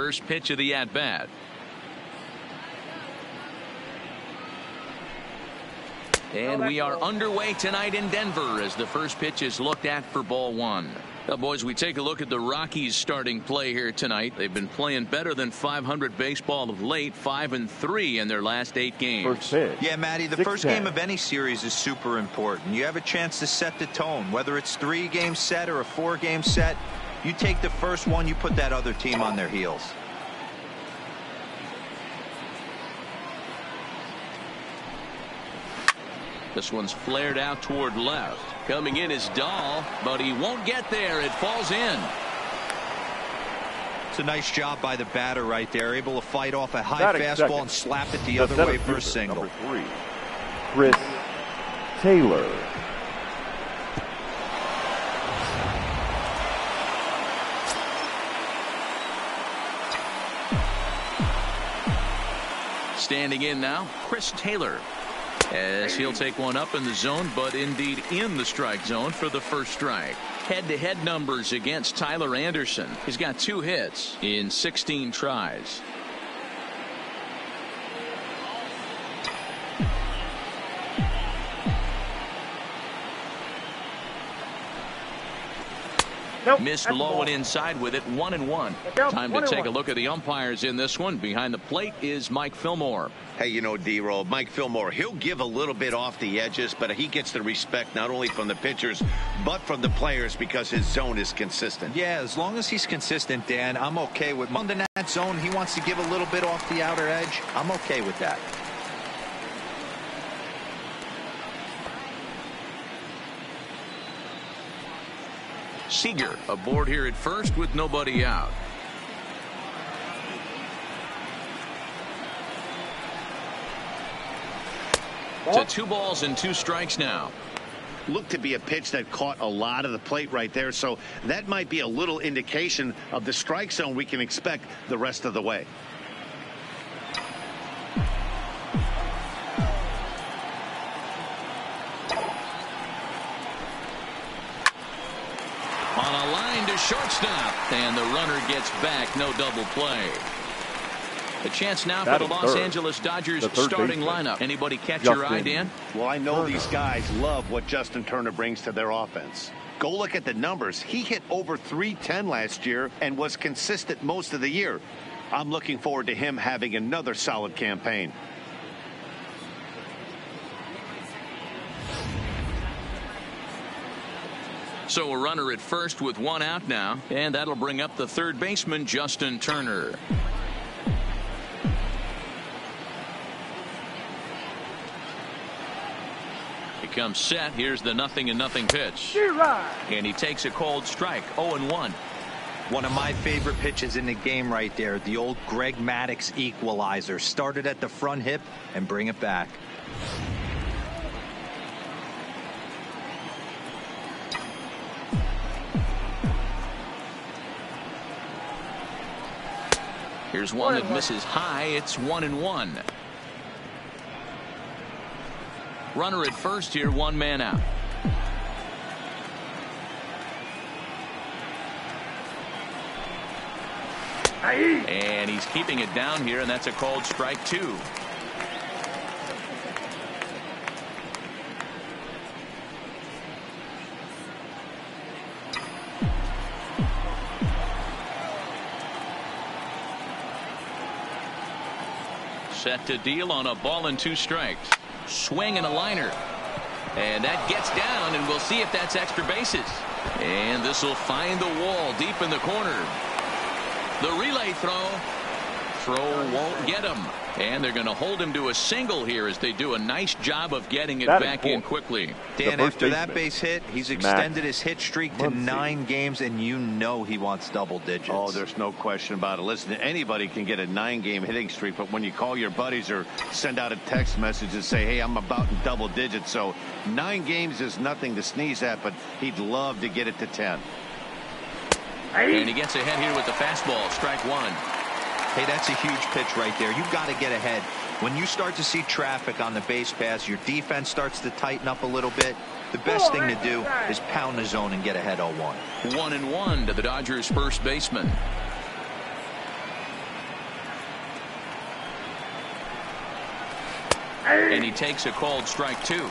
first pitch of the at-bat. And we are underway tonight in Denver as the first pitch is looked at for ball one. Now, boys, we take a look at the Rockies starting play here tonight. They've been playing better than .500 baseball of late, 5-3 in their last 8 games. Yeah, Matty, the first game of any series is super important. You have a chance to set the tone, whether it's 3-game set or a 4-game set. You take the first one, you put that other team on their heels. This one's flared out toward left. Coming in is Dahl, but he won't get there. It falls in. It's a nice job by the batter right there. Able to fight off a high fastball and slap it the other way for a single. Number 3, Chris Taylor. Standing in now, Chris Taylor. As he'll take one up in the zone, but indeed in the strike zone for the first strike. Head-to-head numbers against Tyler Anderson. He's got 2 hits in 16 tries. Missed low and inside with it, 1-1. Time to take a look at the umpires in this one. Behind the plate is Mike Fillmore. Hey, you know, D-Roll, Mike Fillmore, he'll give a little bit off the edges, but he gets the respect not only from the pitchers, but from the players because his zone is consistent. Yeah, as long as he's consistent, Dan, I'm okay with him. In that zone, he wants to give a little bit off the outer edge. I'm okay with that. Seager aboard here at first with nobody out. To 2 balls and 2 strikes now. Looked to be a pitch that caught a lot of the plate right there, so that might be a little indication of the strike zone we can expect the rest of the way. On a line to shortstop, and the runner gets back. No double play. A chance now for the Los Angeles Dodgers starting lineup. Anybody catch your eye, Dan? Well, I know these guys love what Justin Turner brings to their offense. Go look at the numbers. He hit over .310 last year and was consistent most of the year. I'm looking forward to him having another solid campaign. So a runner at first with 1 out now, and that'll bring up the third baseman, Justin Turner. He comes set. Here's the 0-0 pitch. And he takes a cold strike, 0-1. One of my favorite pitches in the game right there. The old Greg Maddux equalizer. Started at the front hip and bring it back. Here's one that misses high. It's 1-1. Runner at first here, 1 man out. And he's keeping it down here, and that's a called strike 2. Set to deal on a ball and 2 strikes. Swing and a liner. And that gets down, and we'll see if that's extra bases. And this will find the wall deep in the corner. The relay throw. Throw won't get him. And they're going to hold him to a single here as they do a nice job of getting it back in quickly. Dan, after that base hit, he's extended his hit streak to 9 games, and you know he wants double digits. Oh, there's no question about it. Listen, anybody can get a 9-game hitting streak, but when you call your buddies or send out a text message and say, hey, I'm about in double digits, so 9 games is nothing to sneeze at, but he'd love to get it to 10. And he gets ahead here with the fastball, strike 1. Hey, that's a huge pitch right there. You've got to get ahead. When you start to see traffic on the base pass, your defense starts to tighten up a little bit. The best thing to do is pound the zone and get ahead 0-1. 1-1 to the Dodgers first baseman. And he takes a called strike 2.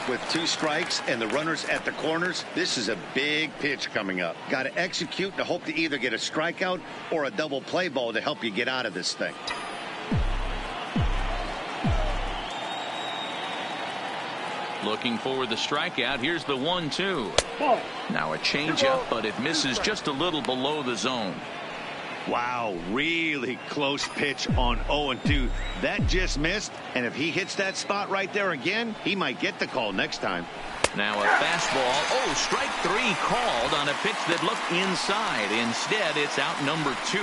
With 2 strikes and the runners at the corners, this is a big pitch coming up. Got to execute to hope to either get a strikeout or a double play ball to help you get out of this thing. Looking for the strikeout. Here's the 1-2. Now a changeup, but it misses just a little below the zone. Wow, really close pitch on 0-2. That just missed, and if he hits that spot right there again, he might get the call next time. Now a fastball. Oh, strike 3 called on a pitch that looked inside. Instead, it's out number 2.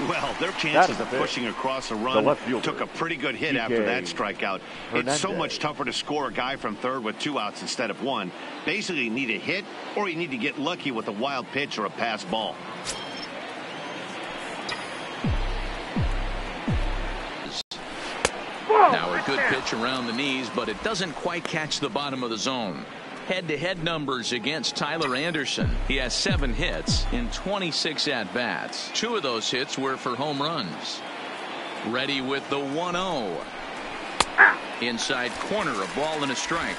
Well, their chances of pushing across a run took a pretty good hit after that strikeout. It's so much tougher to score a guy from third with 2 outs instead of 1. Basically, you need a hit, or you need to get lucky with a wild pitch or a pass ball. Now a good pitch around the knees, but it doesn't quite catch the bottom of the zone. Head-to-head numbers against Tyler Anderson. He has 7 hits in 26 at-bats. 2 of those hits were for home runs. Ready with the 1-0. Inside corner, a ball and a strike.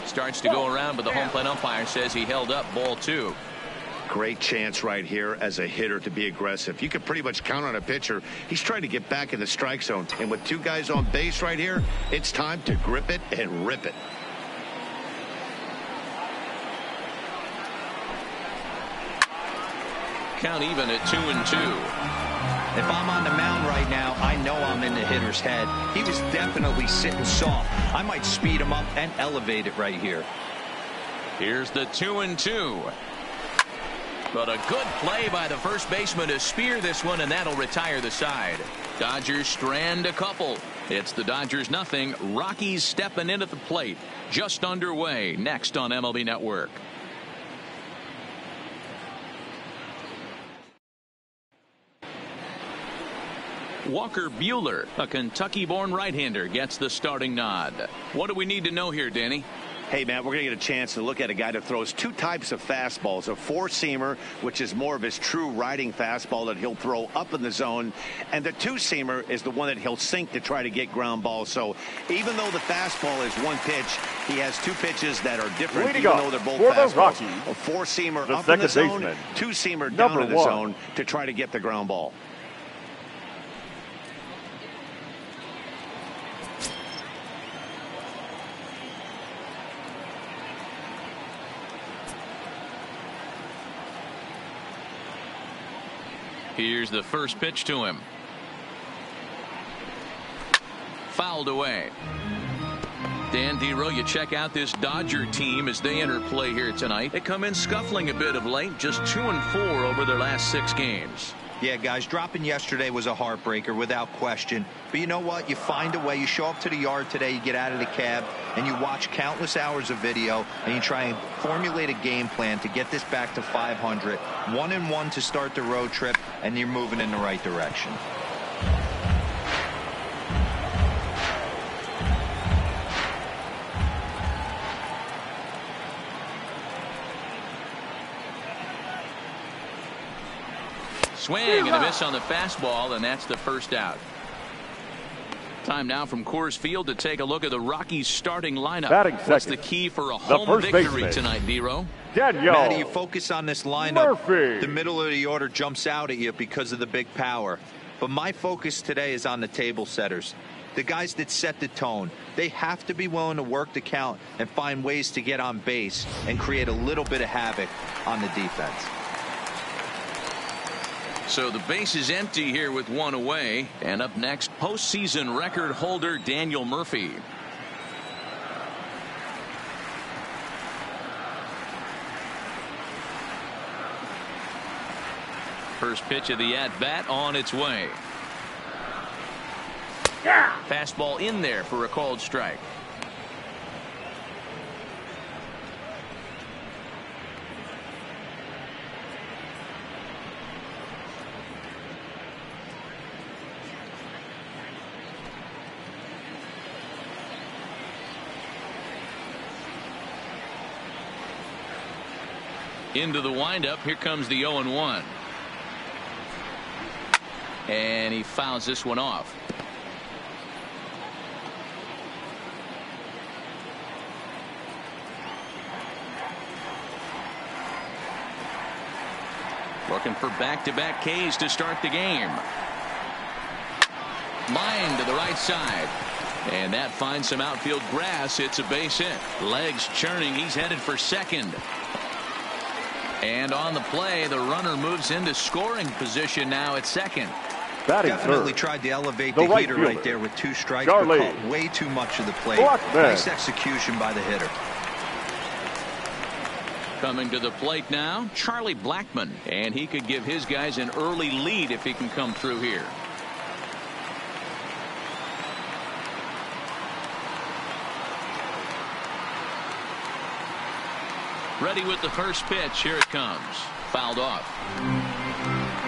Starts to go around, but the home plate umpire says he held up ball 2. Great chance right here as a hitter to be aggressive. You could pretty much count on a pitcher. He's trying to get back in the strike zone. And with 2 guys on base right here, it's time to grip it and rip it. Count even at 2-2. If I'm on the mound right now, I know I'm in the hitter's head. He was definitely sitting soft. I might speed him up and elevate it right here. Here's the 2-2. But a good play by the first baseman to spear this one, and that'll retire the side. Dodgers strand a couple. It's the Dodgers 0. Rockies stepping in at the plate. Just underway. Next on MLB Network. Walker Buehler, a Kentucky-born right-hander, gets the starting nod. What do we need to know here, Danny? Hey, Matt, we're going to get a chance to look at a guy that throws 2 types of fastballs. A 4-seamer, which is more of his true riding fastball that he'll throw up in the zone. And the 2-seamer is the one that he'll sink to try to get ground balls. So even though the fastball is 1 pitch, he has 2 pitches that are different, even though they're both fastballs. A 4-seamer up in the zone, 2-seamer down in the zone to try to get the ground ball. Here's the first pitch to him. Fouled away. Dan Dero, you check out this Dodger team as they enter play here tonight. They come in scuffling a bit of late, just 2-4 over their last 6 games. Yeah, guys, dropping yesterday was a heartbreaker without question. But you know what? You find a way. You show up to the yard today, you get out of the cab, and you watch countless hours of video, and you try and formulate a game plan to get this back to 500. 1-1 to start the road trip, and you're moving in the right direction. Swing and a miss on the fastball, and that's the first out. Time now from Coors Field to take a look at the Rockies starting lineup. What's the key for a home victory tonight, Dero? Matty, you focus on this lineup. The middle of the order jumps out at you because of the big power. But my focus today is on the table setters. The guys that set the tone. They have to be willing to work the count and find ways to get on base and create a little bit of havoc on the defense. So the base is empty here with 1 away. And up next, postseason record holder Daniel Murphy. First pitch of the at-bat on its way. Fastball in there for a called strike. Into the windup. Here comes the 0-1. And he fouls this one off. Looking for back-to-back Ks to start the game. Line to the right side. And that finds some outfield grass. It's a base hit. Legs churning. He's headed for second. And on the play, the runner moves into scoring position now at second. Definitely tried to elevate the heater right there with 2 strikes, but caught way too much of the plate. Nice execution by the hitter. Coming to the plate now, Charlie Blackmon. And he could give his guys an early lead if he can come through here. Ready with the first pitch. Here it comes. Fouled off.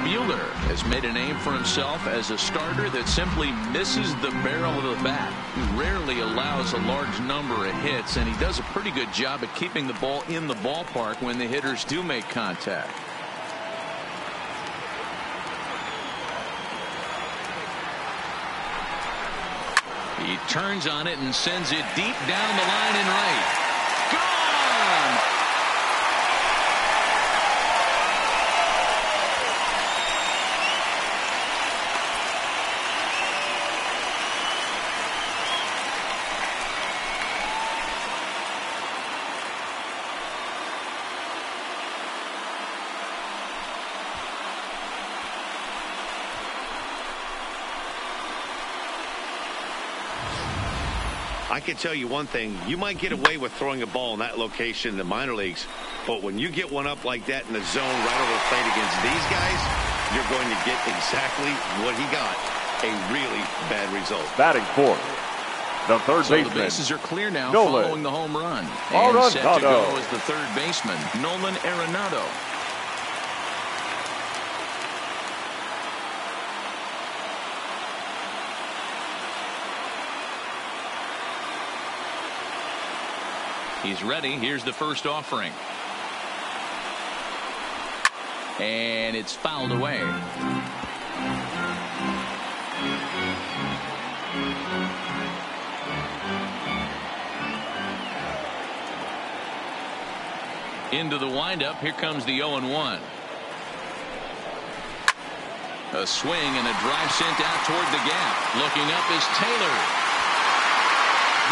Buehler has made a name for himself as a starter that simply misses the barrel of the bat. He rarely allows a large number of hits, and he does a pretty good job at keeping the ball in the ballpark when the hitters do make contact. He turns on it and sends it deep down the line and right. Gone! I can tell you one thing. You might get away with throwing a ball in that location in the minor leagues, but when you get one up like that in the zone right over the plate against these guys, you're going to get exactly what he got. A really bad result. Batting fourth, the third baseman. The bases are clear now Nolan following the home run. And Arenado. set to go is the third baseman, Nolan Arenado. He's ready. Here's the first offering. And it's fouled away. Into the windup. Here comes the 0-1. A swing and a drive sent out toward the gap. Looking up is Taylor.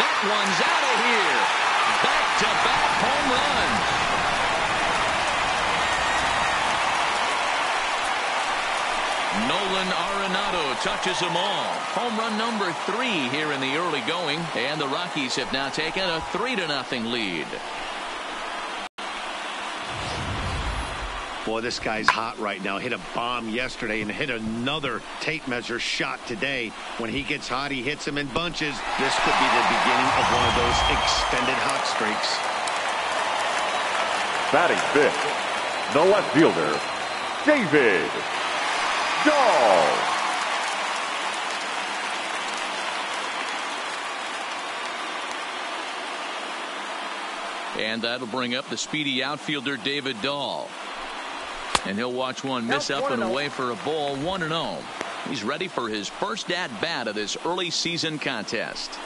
That one's out of here. Back-to-back home run. Nolan Arenado touches them all. Home run number 3 here in the early going, and the Rockies have now taken a 3-0 lead. Boy, this guy's hot right now. Hit a bomb yesterday and hit another tape measure shot today. When he gets hot, he hits them in bunches. This could be the beginning of one of those extended hot streaks. Batting fifth, the left fielder, David Dahl. And that'll bring up the speedy outfielder David Dahl. And he'll watch one miss up and away for a ball. 1-0. He's ready for his first at-bat of this early season contest.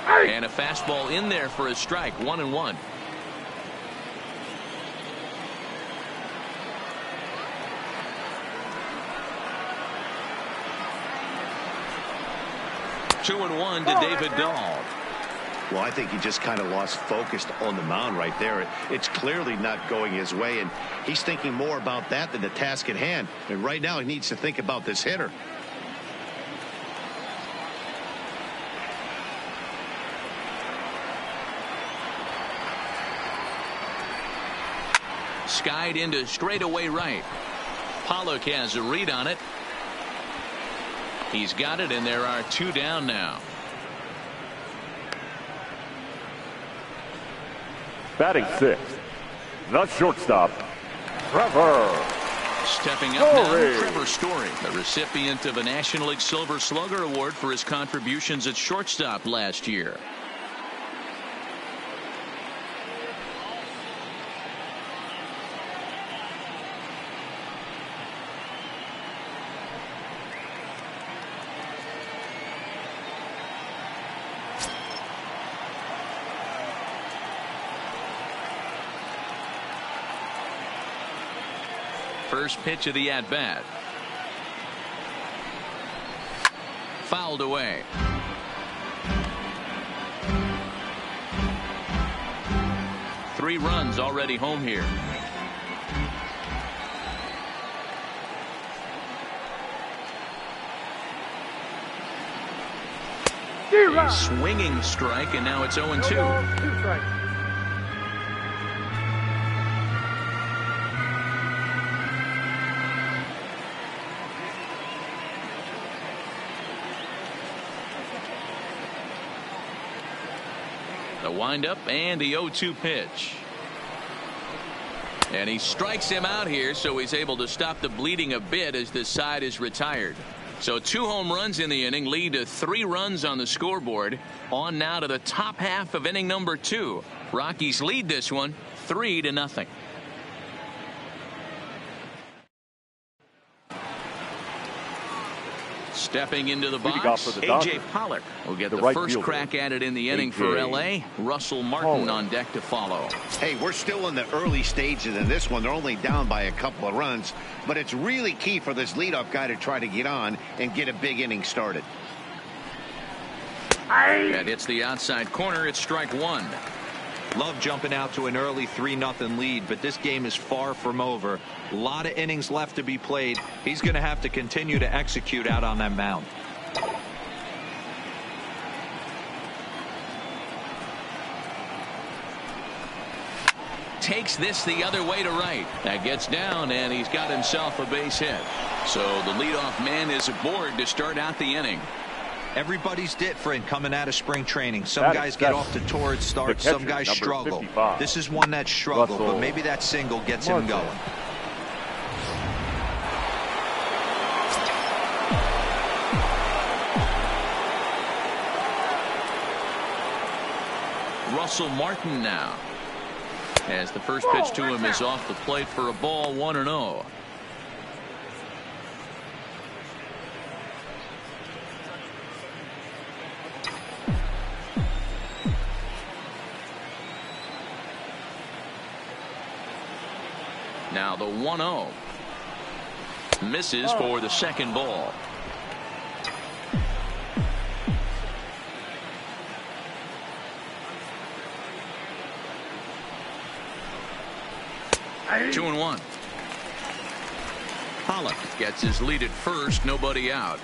And a fastball in there for a strike. 1-1. Two and one to David Dahl. Well, I think he just kind of lost focus on the mound right there. It's clearly not going his way, and he's thinking more about that than the task at hand. And right now he needs to think about this hitter. Skied into straightaway right. Pollock has a read on it. He's got it, and there are 2 down now. Batting sixth, the shortstop, Trevor Stepping up now, Trevor Story, the recipient of a National League Silver Slugger Award for his contributions at shortstop last year. First pitch of the at-bat. Fouled away. Three runs already home here. A swinging strike, and now it's 0-2. The windup and the 0-2 pitch. And he strikes him out here, so he's able to stop the bleeding a bit as this side is retired. So 2 home runs in the inning lead to 3 runs on the scoreboard. On now to the top half of inning number 2. Rockies lead this one 3-0. Stepping into the box, A.J. Pollock will get the first crack at it in the inning for L.A. Russell Martin on deck to follow. Hey, we're still in the early stages in this one. They're only down by a couple of runs, but it's really key for this leadoff guy to try to get on and get a big inning started. That hits the outside corner. It's strike 1. Love jumping out to an early 3-0 lead, but this game is far from over. A lot of innings left to be played. He's going to have to continue to execute out on that mound. Takes this the other way to right. That gets down, and he's got himself a base hit. So the leadoff man is aboard to start out the inning. Everybody's different coming out of spring training. Some guys get off to torrid starts. Some guys struggle. 55. This is one that struggled, but maybe that single gets him going. Russell Martin now, as the first pitch to him is off the plate for a ball, 1-0. Now the 1-0 misses for the second ball. Two and 1. Pollock gets his lead at first, nobody out.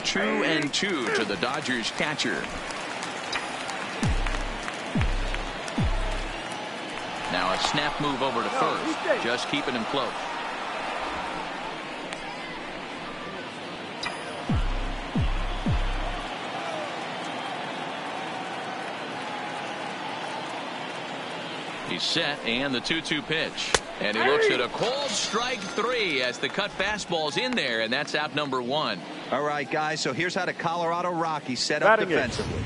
Two and 2 to the Dodgers catcher. Now a snap move over to first, just keeping him close. He's set, and the 2-2 pitch. And he looks at a cold strike 3 as the cut fastball's in there, and that's out number 1. All right, guys, so here's how the Colorado Rockies set up defensively.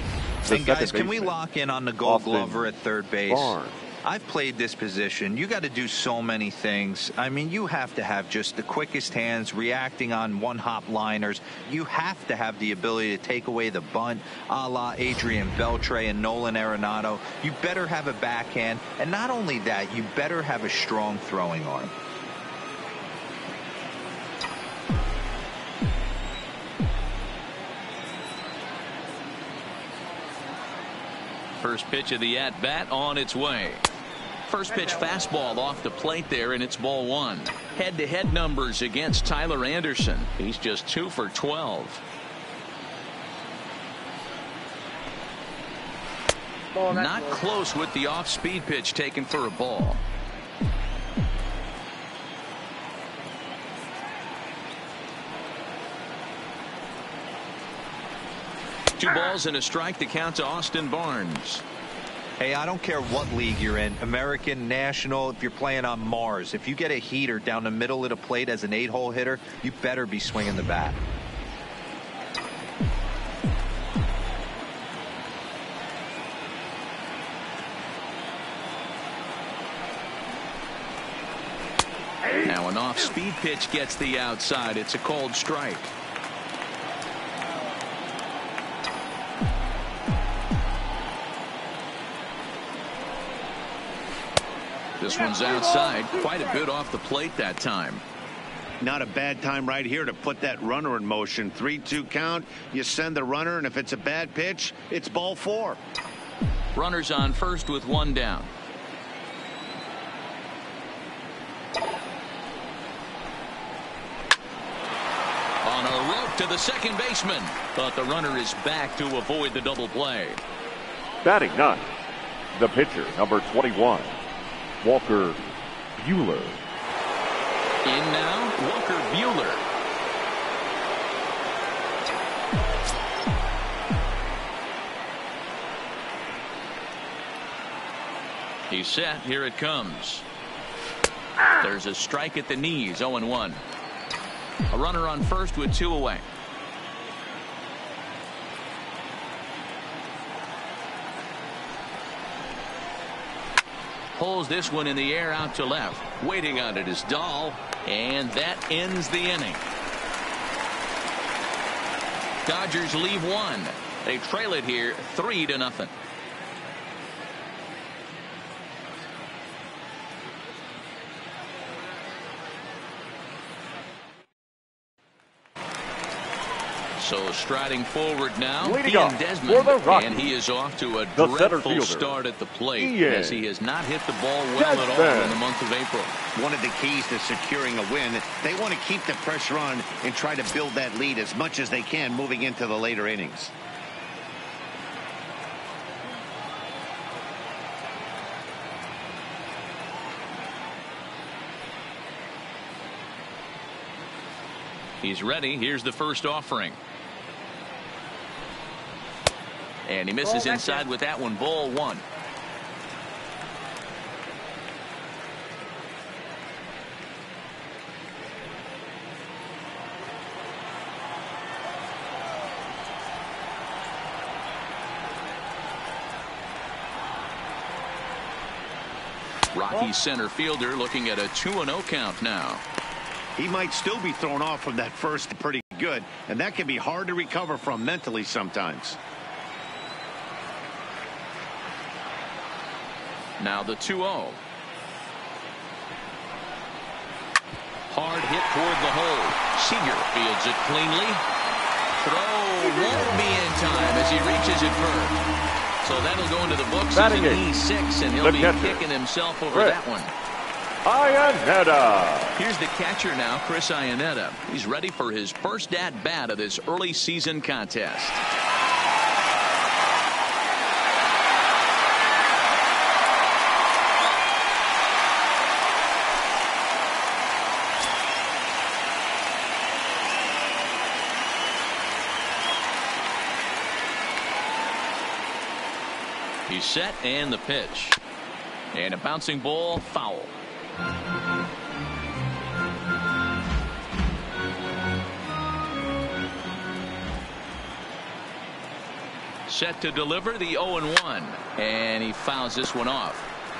And guys, can we lock in on the Gold Glover at third base? I've played this position. You got to do so many things. I mean, you have to have just the quickest hands, reacting on one-hop liners. You have to have the ability to take away the bunt, a la Adrian Beltre and Nolan Arenado. You better have a backhand, and not only that, you better have a strong throwing arm. First pitch of the at-bat on its way. First pitch fastball off the plate there, and it's ball 1. Head-to-head numbers against Tyler Anderson. He's just 2 for 12. Not close with the off-speed pitch taken for a ball. Two balls and a strike to count to Austin Barnes. Hey, I don't care what league you're in, American, National, if you're playing on Mars. If you get a heater down the middle of the plate as an 8-hole hitter, you better be swinging the bat. Now an off-speed pitch gets the outside. It's a called strike. This one's outside, quite a bit off the plate that time. Not a bad time right here to put that runner in motion. 3-2 count. You send the runner, and if it's a bad pitch, it's ball 4. Runners on first with one down. On a rope to the second baseman, but the runner is back to avoid the double play. Batting 9th, the pitcher, number 21, Walker Buehler. In now, Walker Buehler. He's set. Here it comes. There's a strike at the knees. 0-1. A runner on first with 2 away. Pulls this one in the air out to left. Waiting on it is Dahl, and that ends the inning. Dodgers leave 1. They trail it here 3-0. So striding forward now, Leading off Desmond, for the Rockies, and he is off to a the center dreadful fielder, start at the plate Ian as he has not hit the ball well at all in the month of April. One of the keys to securing a win, they want to keep the pressure on and try to build that lead as much as they can moving into the later innings. He's ready. Here's the first offering. And he misses inside with that one. Ball 1. Rockies center fielder looking at a 2-0 count now. He might still be thrown off from that first pretty good, and that can be hard to recover from mentally sometimes. Now the 2-0. Hard hit toward the hole. Seager fields it cleanly. Throw won't be in time as he reaches it first. So that'll go into the books as an E6, and he'll be kicking himself over that one. Arenado. Here's the catcher now, Chris Arenado. He's ready for his first at-bat of this early season contest. He's set, and the pitch. And a bouncing ball, foul. Set to deliver the 0-1, and he fouls this one off.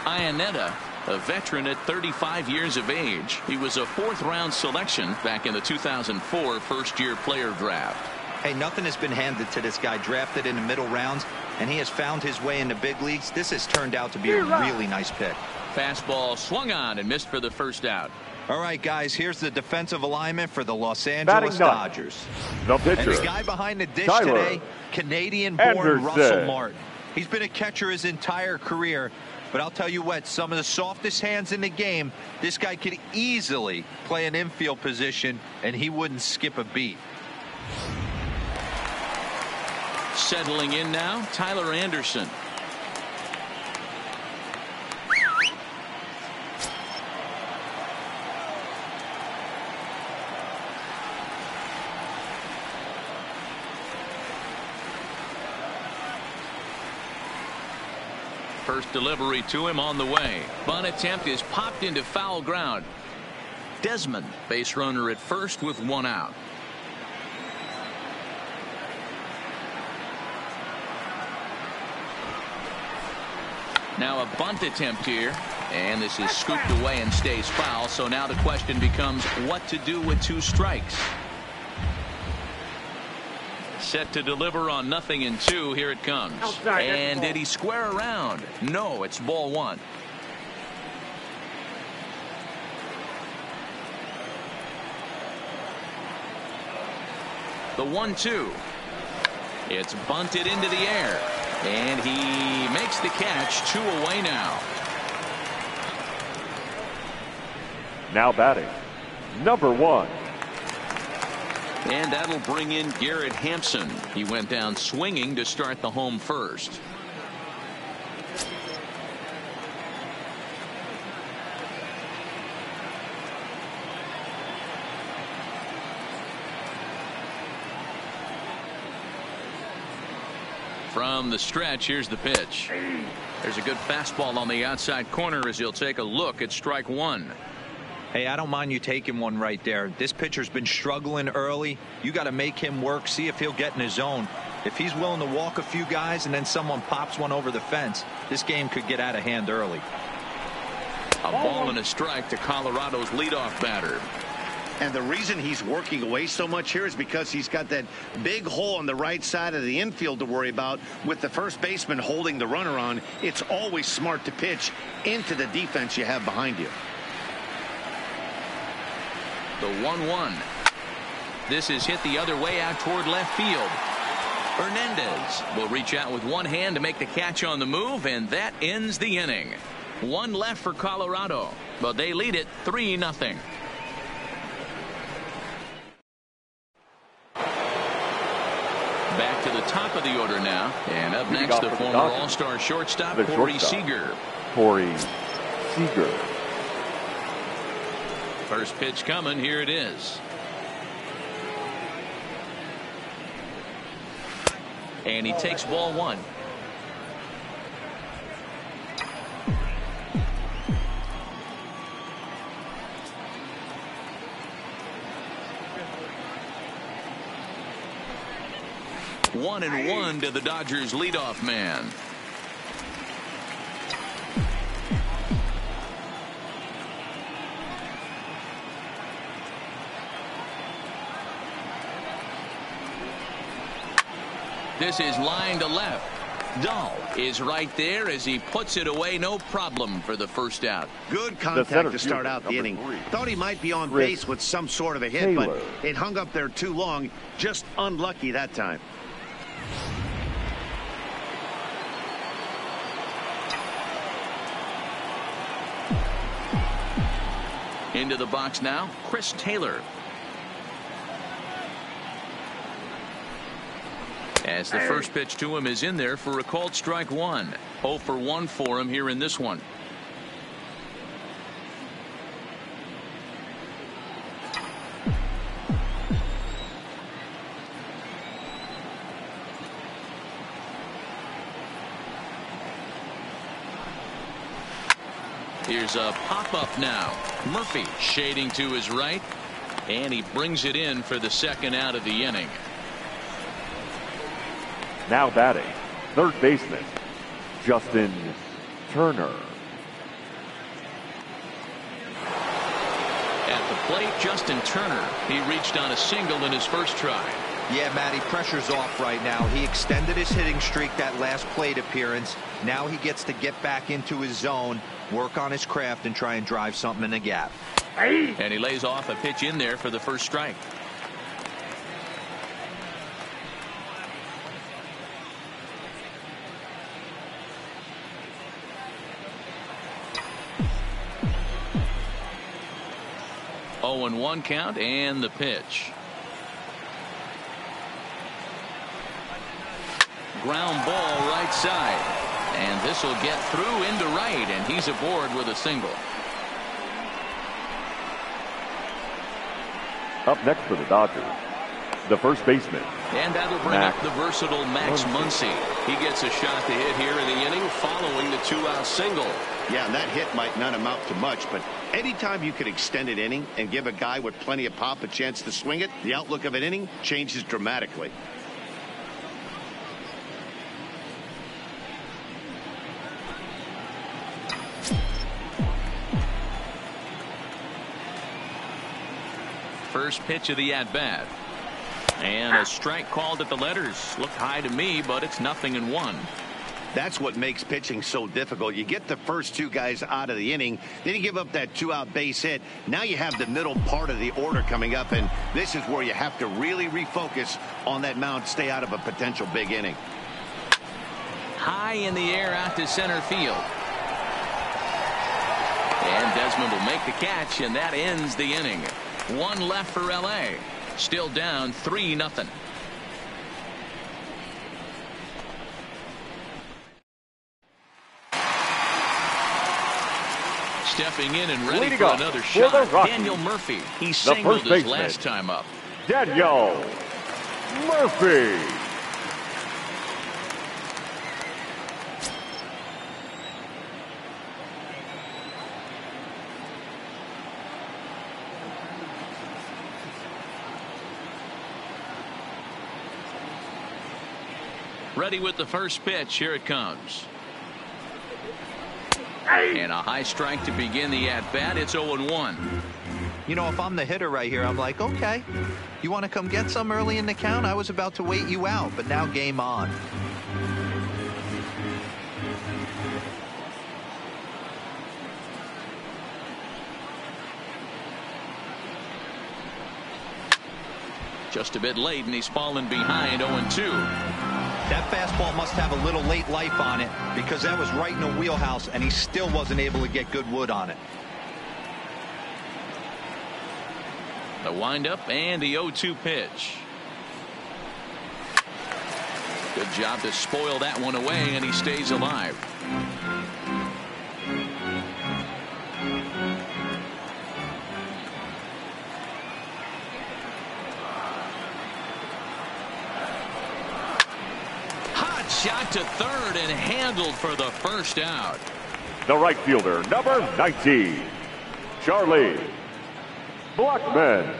Arenado, a veteran at 35 years of age. He was a 4th-round selection back in the 2004 first-year player draft. Hey, nothing has been handed to this guy. Drafted in the middle rounds, and he has found his way in the big leagues. This has turned out to be a really nice pick. Fastball swung on and missed for the first out. All right, guys, here's the defensive alignment for the Los Angeles Dodgers. The pitcher, and the guy behind the dish Tyler today, Canadian-born Anderson. Russell Martin. He's been a catcher his entire career, but I'll tell you what, some of the softest hands in the game, this guy could easily play an infield position, and he wouldn't skip a beat. Settling in now, Tyler Anderson. First delivery to him on the way. Bunt attempt is popped into foul ground. Desmond, base runner at first with one out. Now a bunt attempt here, and this is scooped away and stays foul. So now the question becomes what to do with 2 strikes. Set to deliver on 0-2. Here it comes. And did he square around? No, it's ball 1. The 1-2. It's bunted into the air. And he makes the catch. 2 away now. Now batting, number 1. And that'll bring in Garrett Hanson. He went down swinging to start the home first. From the stretch, here's the pitch. There's a good fastball on the outside corner as he'll take a look at strike 1. Hey, I don't mind you taking one right there. This pitcher's been struggling early. You got to make him work, see if he'll get in his zone. If he's willing to walk a few guys and then someone pops one over the fence, this game could get out of hand early. A ball and a strike to Colorado's leadoff batter. And the reason he's working away so much here is because he's got that big hole on the right side of the infield to worry about. With the first baseman holding the runner on, it's always smart to pitch into the defense you have behind you. The 1-1. This is hit the other way out toward left field. Hernandez will reach out with one hand to make the catch on the move, and that ends the inning. 1 left for Colorado, but they lead it 3-0. Back to the top of the order now, and up next the former All-Star shortstop Corey Seager. Corey Seager. First pitch coming. Here it is. And he takes ball 1. One and 1 to the Dodgers leadoff man. This is line to left. Dahl is right there as he puts it away. No problem for the first out. Good contact to start out the inning. Thought he might be on base with some sort of a hit, but it hung up there too long. Just unlucky that time. Into the box now, Chris Taylor. As the first pitch to him is in there for a called strike 1. 0 for 1 for him here in this one. Here's a pop-up now. Murphy shading to his right, and he brings it in for the second out of the inning. Now batting, third baseman, Justin Turner. At the plate, Justin Turner. He reached on a single in his first try. Yeah, Matty, pressure's off right now. He extended his hitting streak that last plate appearance. Now he gets to get back into his zone, work on his craft, and try and drive something in the gap. And he lays off a pitch in there for the first strike. Oh, and 1 count, and the pitch. Ground ball right side. And this will get through into right, and he's aboard with a single. Up next for the Dodgers, the first baseman. And that'll bring up the versatile Muncie. He gets a shot to hit here in the inning following the 2-out single. Yeah, and that hit might not amount to much, but anytime you can extend an inning and give a guy with plenty of pop a chance to swing it, the outlook of an inning changes dramatically. First pitch of the at-bat. And a strike called at the letters. Looked high to me, but it's 0-1. That's what makes pitching so difficult. You get the first two guys out of the inning, then you give up that 2-out base hit. Now you have the middle part of the order coming up, and this is where you have to really refocus on that mound, stay out of a potential big inning. High in the air out to center field. And Desmond will make the catch, and that ends the inning. One left for L.A. Still down 3-0. Stepping in and ready for another shot, Daniel Murphy. He singled his last time up. Daniel Murphy. Ready with the first pitch. Here it comes. And a high strike to begin the at-bat. It's 0-1. You know, if I'm the hitter right here, I'm like, okay, you want to come get some early in the count? I was about to wait you out, but now game on. Just a bit late, and he's fallen behind 0-2. That fastball must have a little late life on it because that was right in the wheelhouse, and he still wasn't able to get good wood on it. The windup and the 0-2 pitch. Good job to spoil that one away, and he stays alive. Shot to third and handled for the first out. The right fielder, number 19, Charlie Blackmon.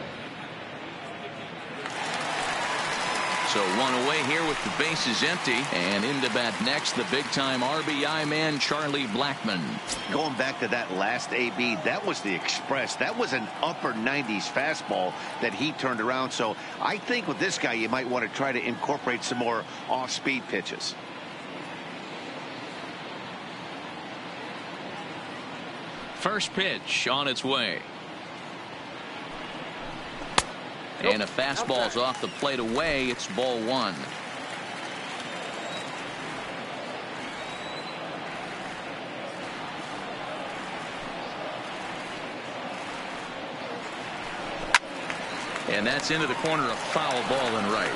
So one away here with the bases empty, and in to bat next, the big-time RBI man, Charlie Blackmon. Going back to that last AB, that was the express. That was an upper 90s fastball that he turned around. So I think with this guy, you might want to try to incorporate some more off-speed pitches. First pitch on its way. And a fastball's off the plate away. It's ball one. And that's into the corner, a foul ball and right.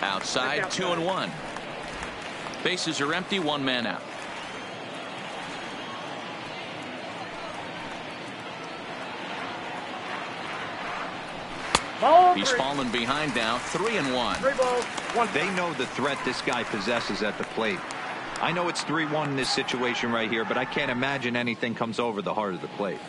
Outside, 2-1. Bases are empty, one man out. He's fallen behind now, 3-1. They know the threat this guy possesses at the plate. I know it's 3-1 in this situation right here, but I can't imagine anything comes over the heart of the plate.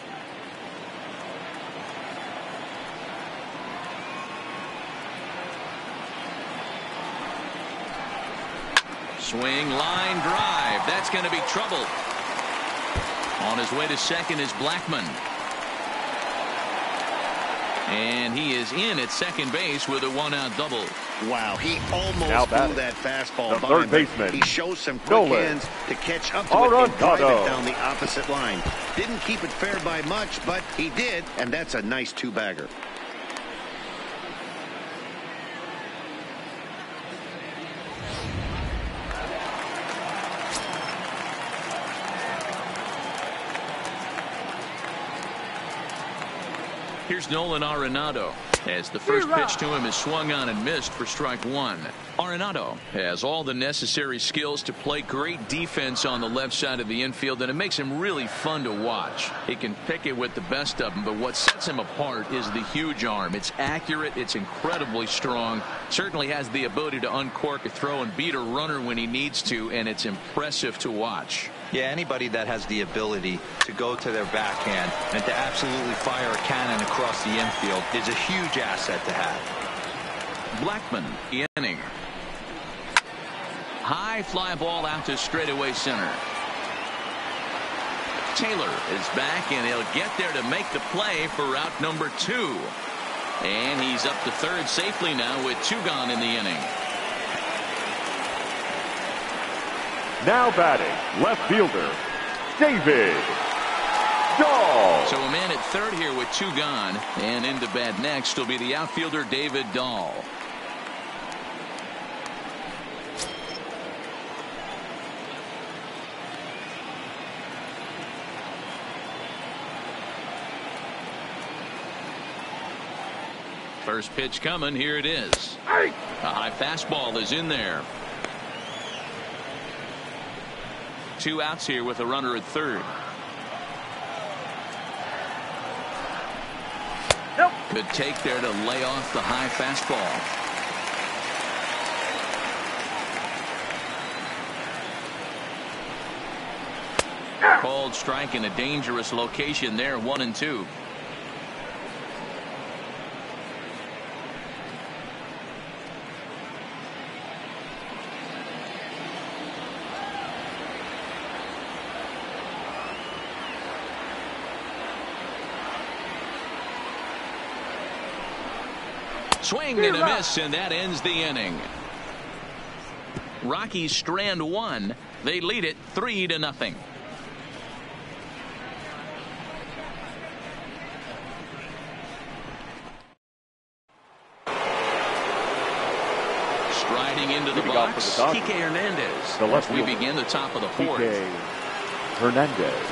Swing, line drive. That's going to be trouble. On his way to second is Blackmon. And he is in at second base with a one-out double. Wow, he almost threw that fastball by third baseman. He shows some quick Nolan hands to catch up to it and drive it Arenado. down the opposite line. Didn't keep it fair by much, but he did, and that's a nice two-bagger. Here's Nolan Arenado as the first pitch to him is swung on and missed for strike one. Arenado has all the necessary skills to play great defense on the left side of the infield, and it makes him really fun to watch. He can pick it with the best of them, but what sets him apart is the huge arm. It's accurate, it's incredibly strong, certainly has the ability to uncork a throw and beat a runner when he needs to, and it's impressive to watch. Yeah, anybody that has the ability to go to their backhand and to absolutely fire a cannon across the infield is a huge asset to have. Blackmon, the inning. High fly ball out to straightaway center. Taylor is back, and he'll get there to make the play for out number 2. And he's up to third safely now with 2 gone in the inning. Now batting, left fielder, David Dahl. So a man at third here with 2 gone, and into bat next will be the outfielder David Dahl. First pitch coming, here it is. A high fastball is in there. 2 outs here with a runner at third. Good take there to lay off the high fastball. Called strike in a dangerous location there, 1-2. Swing and a miss, and that ends the inning. Rockies strand 1. They lead it 3-0. Striding into the box, Kike Hernandez. As we begin the top of the 4th. Kike Hernandez.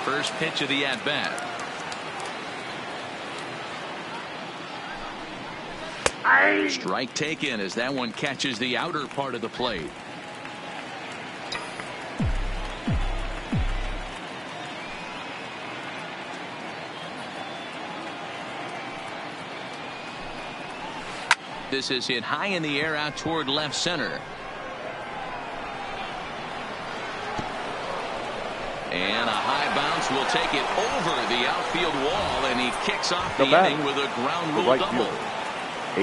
First pitch of the at-bat. Strike taken as that one catches the outer part of the plate. This is hit high in the air out toward left center. And a high bounce will take it over the outfield wall, and he kicks off the inning with a ground rule double.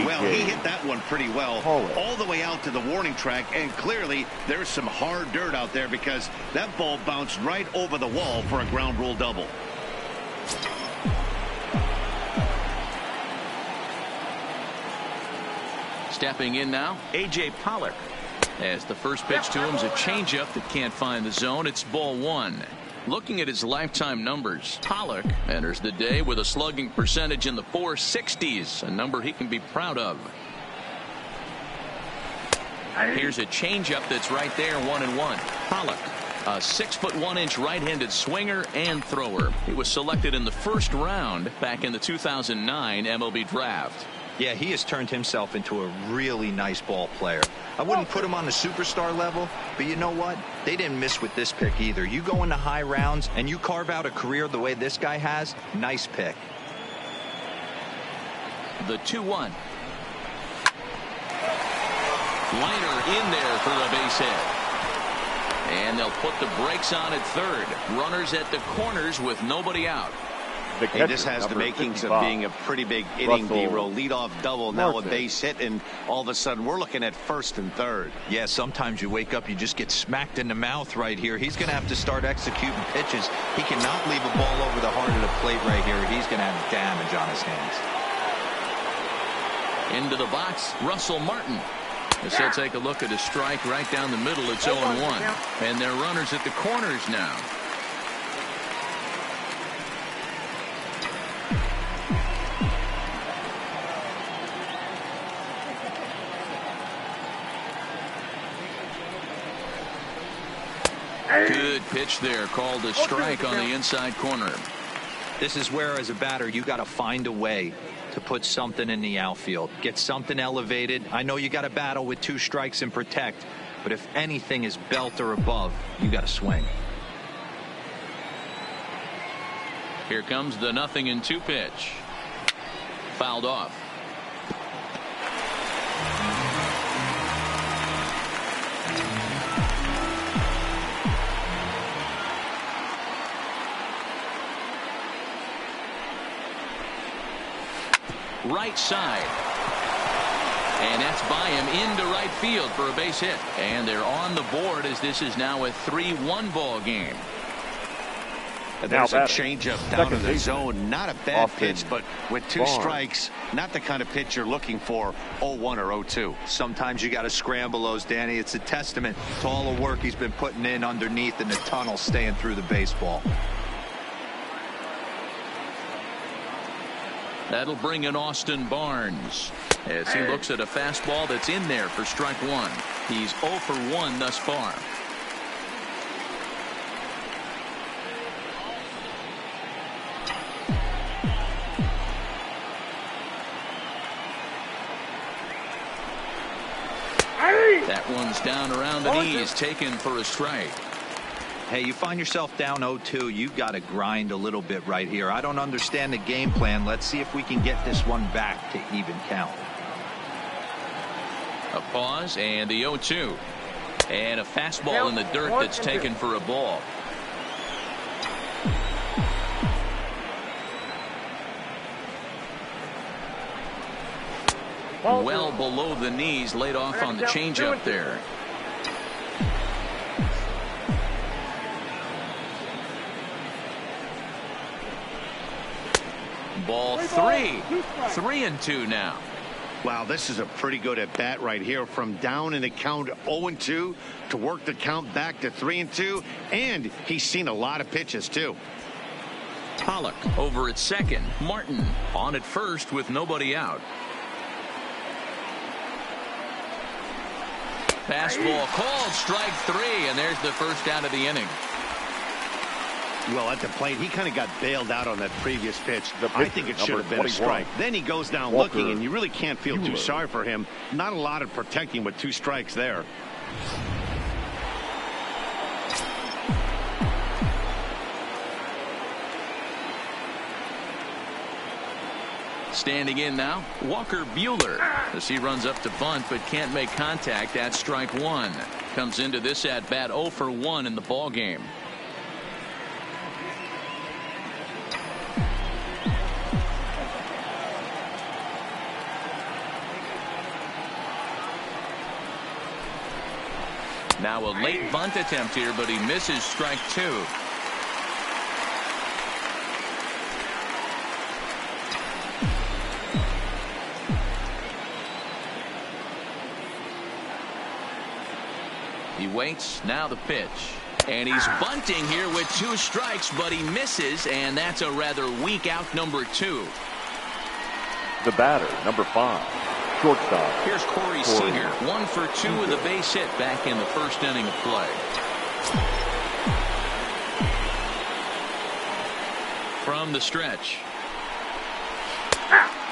Well, he hit that one pretty well, all the way out to the warning track, and clearly there's some hard dirt out there because that ball bounced right over the wall for a ground rule double. Stepping in now, A.J. Pollock. As the first pitch to him is a changeup that can't find the zone. It's ball 1. Looking at his lifetime numbers, Pollock enters the day with a slugging percentage in the 460s, a number he can be proud of. Here's a changeup that's right there, 1-1. Pollock, a 6'1" right-handed swinger and thrower. He was selected in the first round back in the 2009 MLB draft. Yeah, he has turned himself into a really nice ball player. I wouldn't put him on the superstar level, but you know what? They didn't miss with this pick either. You go into high rounds and you carve out a career the way this guy has, nice pick. The 2-1. Liner in there for a base hit. And they'll put the brakes on at third. Runners at the corners with nobody out. And this has the makings of being a pretty big inning, D-roll. Leadoff double, now a base hit, and all of a sudden we're looking at first and third. Yeah, sometimes you wake up, you just get smacked in the mouth right here. He's going to have to start executing pitches. He cannot leave a ball over the heart of the plate right here. He's going to have damage on his hands. Into the box, Russell Martin. As they'll take a look at a strike right down the middle. It's 0-1. And they're runners at the corners now. Good pitch there, called a strike on the inside corner. This is where, as a batter, you got to find a way to put something in the outfield. Get something elevated. I know you got to battle with 2 strikes and protect, but if anything is belt or above, you got to swing. Here comes the 0-2 pitch. Fouled off. Right side. And that's by him into right field for a base hit. And they're on the board as this is now a 3-1 ball game. There's a changeup down in the zone. Not a bad pitch, but with 2 strikes, not the kind of pitch you're looking for 0-1 or 0-2. Sometimes you got to scramble those, Danny. It's a testament to all the work he's been putting in underneath in the tunnel, staying through the baseball. That'll bring in Austin Barnes as he looks at a fastball that's in there for strike 1. He's 0 for 1 thus far. That one's down around the knees, taken for a strike. Hey, you find yourself down 0-2, you got to grind a little bit right here. I don't understand the game plan. Let's see if we can get this one back to even count. A pause and the 0-2. And a fastball in the dirt that's taken for a ball. Well below the knees, laid off on the changeup there. Ball 3. 3-2 now. Wow, this is a pretty good at bat right here. From down in the count 0-2 to work the count back to 3-2. And he's seen a lot of pitches too. Pollock over at second. Martin on at first with nobody out. Fastball called, strike 3, and there's the first out of the inning. Well, at the plate, he kind of got bailed out on that previous pitch. I think it should have been a strike. Then he goes down looking, and you really can't feel too sorry for him. Not a lot of protecting with 2 strikes there. Standing in now, Walker Buehler as he runs up to bunt but can't make contact. That's strike 1. Comes into this at bat 0 for 1 in the ball game. Now a late bunt attempt here, but he misses strike 2. He waits, now the pitch. And he's bunting here with 2 strikes, but he misses, and that's a rather weak out number 2. The batter, number 5, shortstop. Here's Corey Seager, 1 for 2 with a base hit back in the first inning of play. From the stretch.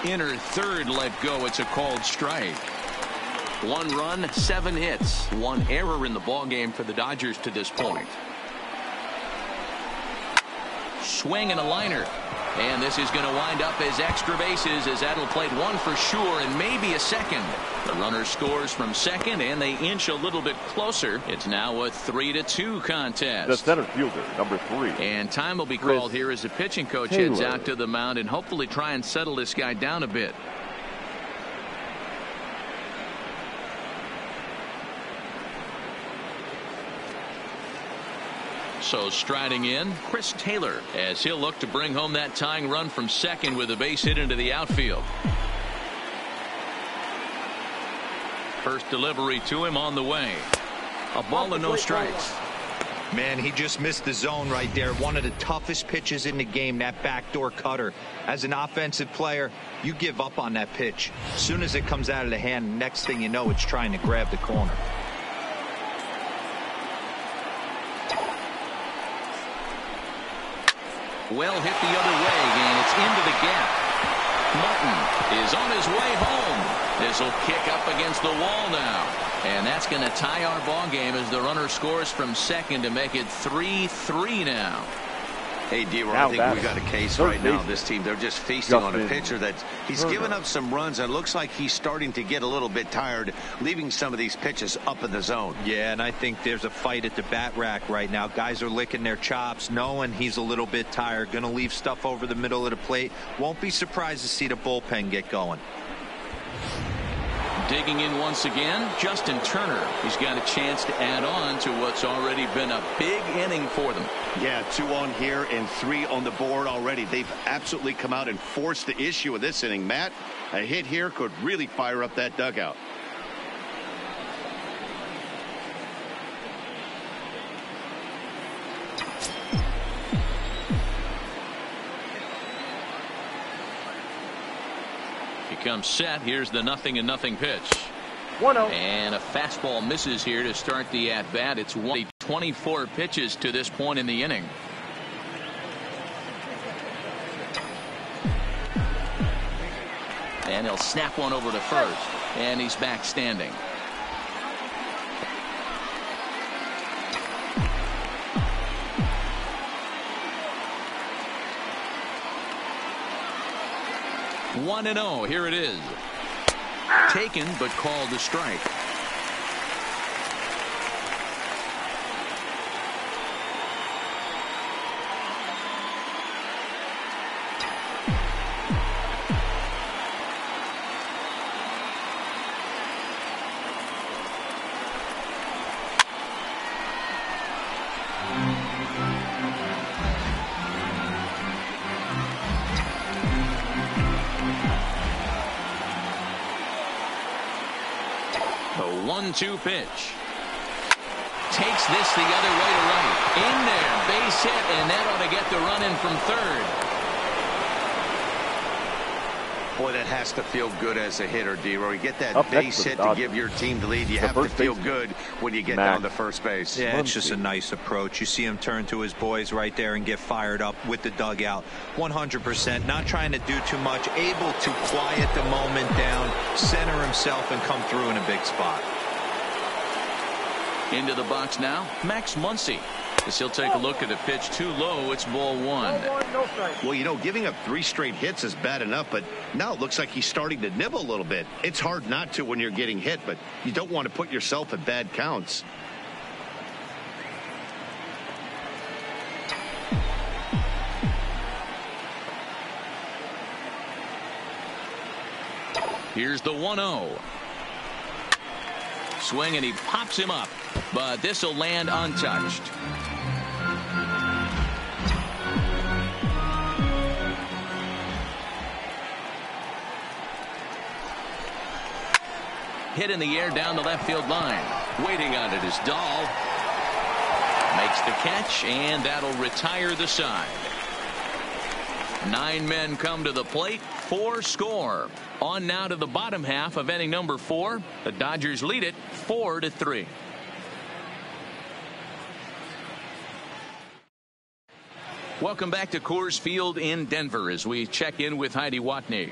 Inner third let go. It's a called strike. 1 run, 7 hits, 1 error in the ball game for the Dodgers to this point. Swing and a liner. And this is going to wind up as extra bases as that'll play 1 for sure and maybe a second. The runner scores from second and they inch a little bit closer. It's now a 3-2 contest. The center fielder, number 3. And time will be called here as the pitching coach heads out to the mound and hopefully try and settle this guy down a bit. So striding in, Chris Taylor, as he'll look to bring home that tying run from second with a base hit into the outfield. First delivery to him on the way. A ball and no strikes. Man, he just missed the zone right there. One of the toughest pitches in the game, that backdoor cutter. As an offensive player, you give up on that pitch. As soon as it comes out of the hand, next thing you know, it's trying to grab the corner. Well hit the other way, and it's into the gap. Martin is on his way home. This will kick up against the wall now. And that's going to tie our ball game as the runner scores from second to make it 3-3 now. Hey, D-Roy, I think we got a case right now. This team, they're just feasting on a pitcher that he's given up some runs, and it looks like he's starting to get a little bit tired, leaving some of these pitches up in the zone. Yeah, and I think there's a fight at the bat rack right now. Guys are licking their chops, knowing he's a little bit tired, going to leave stuff over the middle of the plate. Won't be surprised to see the bullpen get going. Digging in once again, Justin Turner. He's got a chance to add on to what's already been a big inning for them. Yeah, 2 on here and 3 on the board already. They've absolutely come out and forced the issue of this inning. Matt, a hit here could really fire up that dugout. Comes set. Here's the 0-0 pitch. 1-0. And a fastball misses here to start the at bat. It's 24 pitches to this point in the inning. And he'll snap one over to first, and he's back standing. One and 0. Here it is. Taken but called a strike. The 1-2 pitch. Takes this the other way to right. In there. Base hit, and that ought to get the run in from third. Boy, that has to feel good as a hitter, D-Roy. You get that base hit to give your team the lead. You have to feel good when you get down to first base. Yeah, it's just a nice approach. You see him turn to his boys right there and get fired up with the dugout. 100%. Not trying to do too much. Able to quiet the moment down, center himself, and come through in a big spot. Into the box now, Max Muncie. As he'll take a look at the pitch too low. It's ball 1. Well, you know, giving up 3 straight hits is bad enough, but now it looks like he's starting to nibble a little bit. It's hard not to when you're getting hit, but you don't want to put yourself at bad counts. Here's the 1-0. Swing, and he pops him up, but this will land untouched. Hit in the air down the left field line. Waiting on it is Dahl. Makes the catch, and that'll retire the side. 9 men come to the plate, 4 score. On now to the bottom half of inning number 4. The Dodgers lead it 4-3. Welcome back to Coors Field in Denver as we check in with Heidi Watney.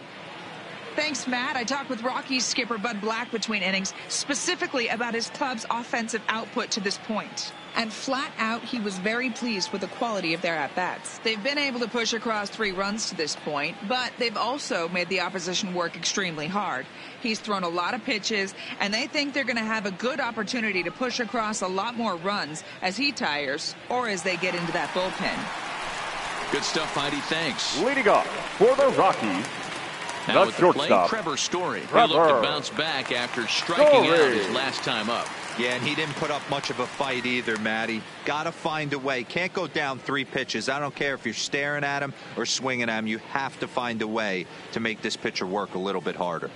Thanks, Matt. I talked with Rockies skipper Bud Black between innings, specifically about his club's offensive output to this point. And flat out, he was very pleased with the quality of their at-bats. They've been able to push across 3 runs to this point, but they've also made the opposition work extremely hard. He's thrown a lot of pitches, and they think they're going to have a good opportunity to push across a lot more runs as he tires or as they get into that bullpen. Good stuff, Heidi. Thanks. Leading off for the Rockies, now the with the play, shortstop, Trevor Story. He Trevor looked to bounce back after striking out his last time up. Yeah, and he didn't put up much of a fight either, Matty. Got to find a way. Can't go down 3 pitches. I don't care if you're staring at him or swinging at him. You have to find a way to make this pitcher work a little bit harder.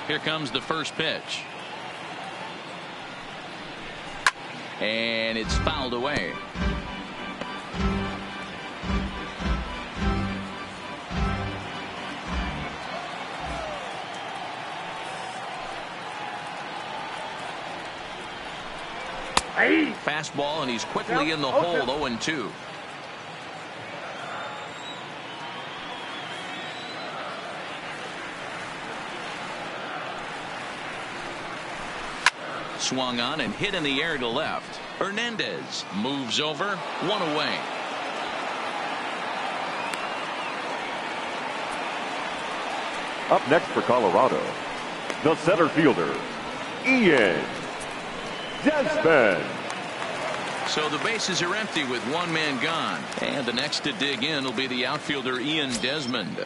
Here comes the first pitch. And it's fouled away. Fastball, and he's quickly in the hole, 0-2. Swung on and hit in the air to left. Hernandez moves over, 1 away. Up next for Colorado, the center fielder, Ian Desmond. So the bases are empty with 1 man gone. And the next to dig in will be the outfielder Ian Desmond.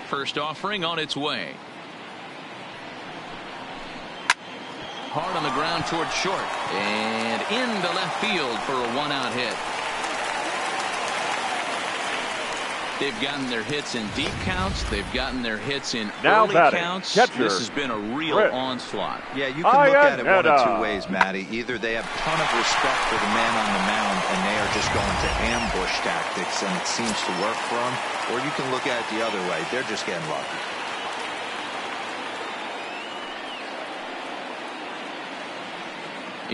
First offering on its way. Hard on the ground towards short. And into left field for a 1-out hit. They've gotten their hits in deep counts. They've gotten their hits in early counts. This has been a real onslaught. Yeah, you can look at it one of 2 ways, Matty. Either they have a ton of respect for the man on the mound and they are just going to ambush tactics and it seems to work for them. Or you can look at it the other way. They're just getting lucky.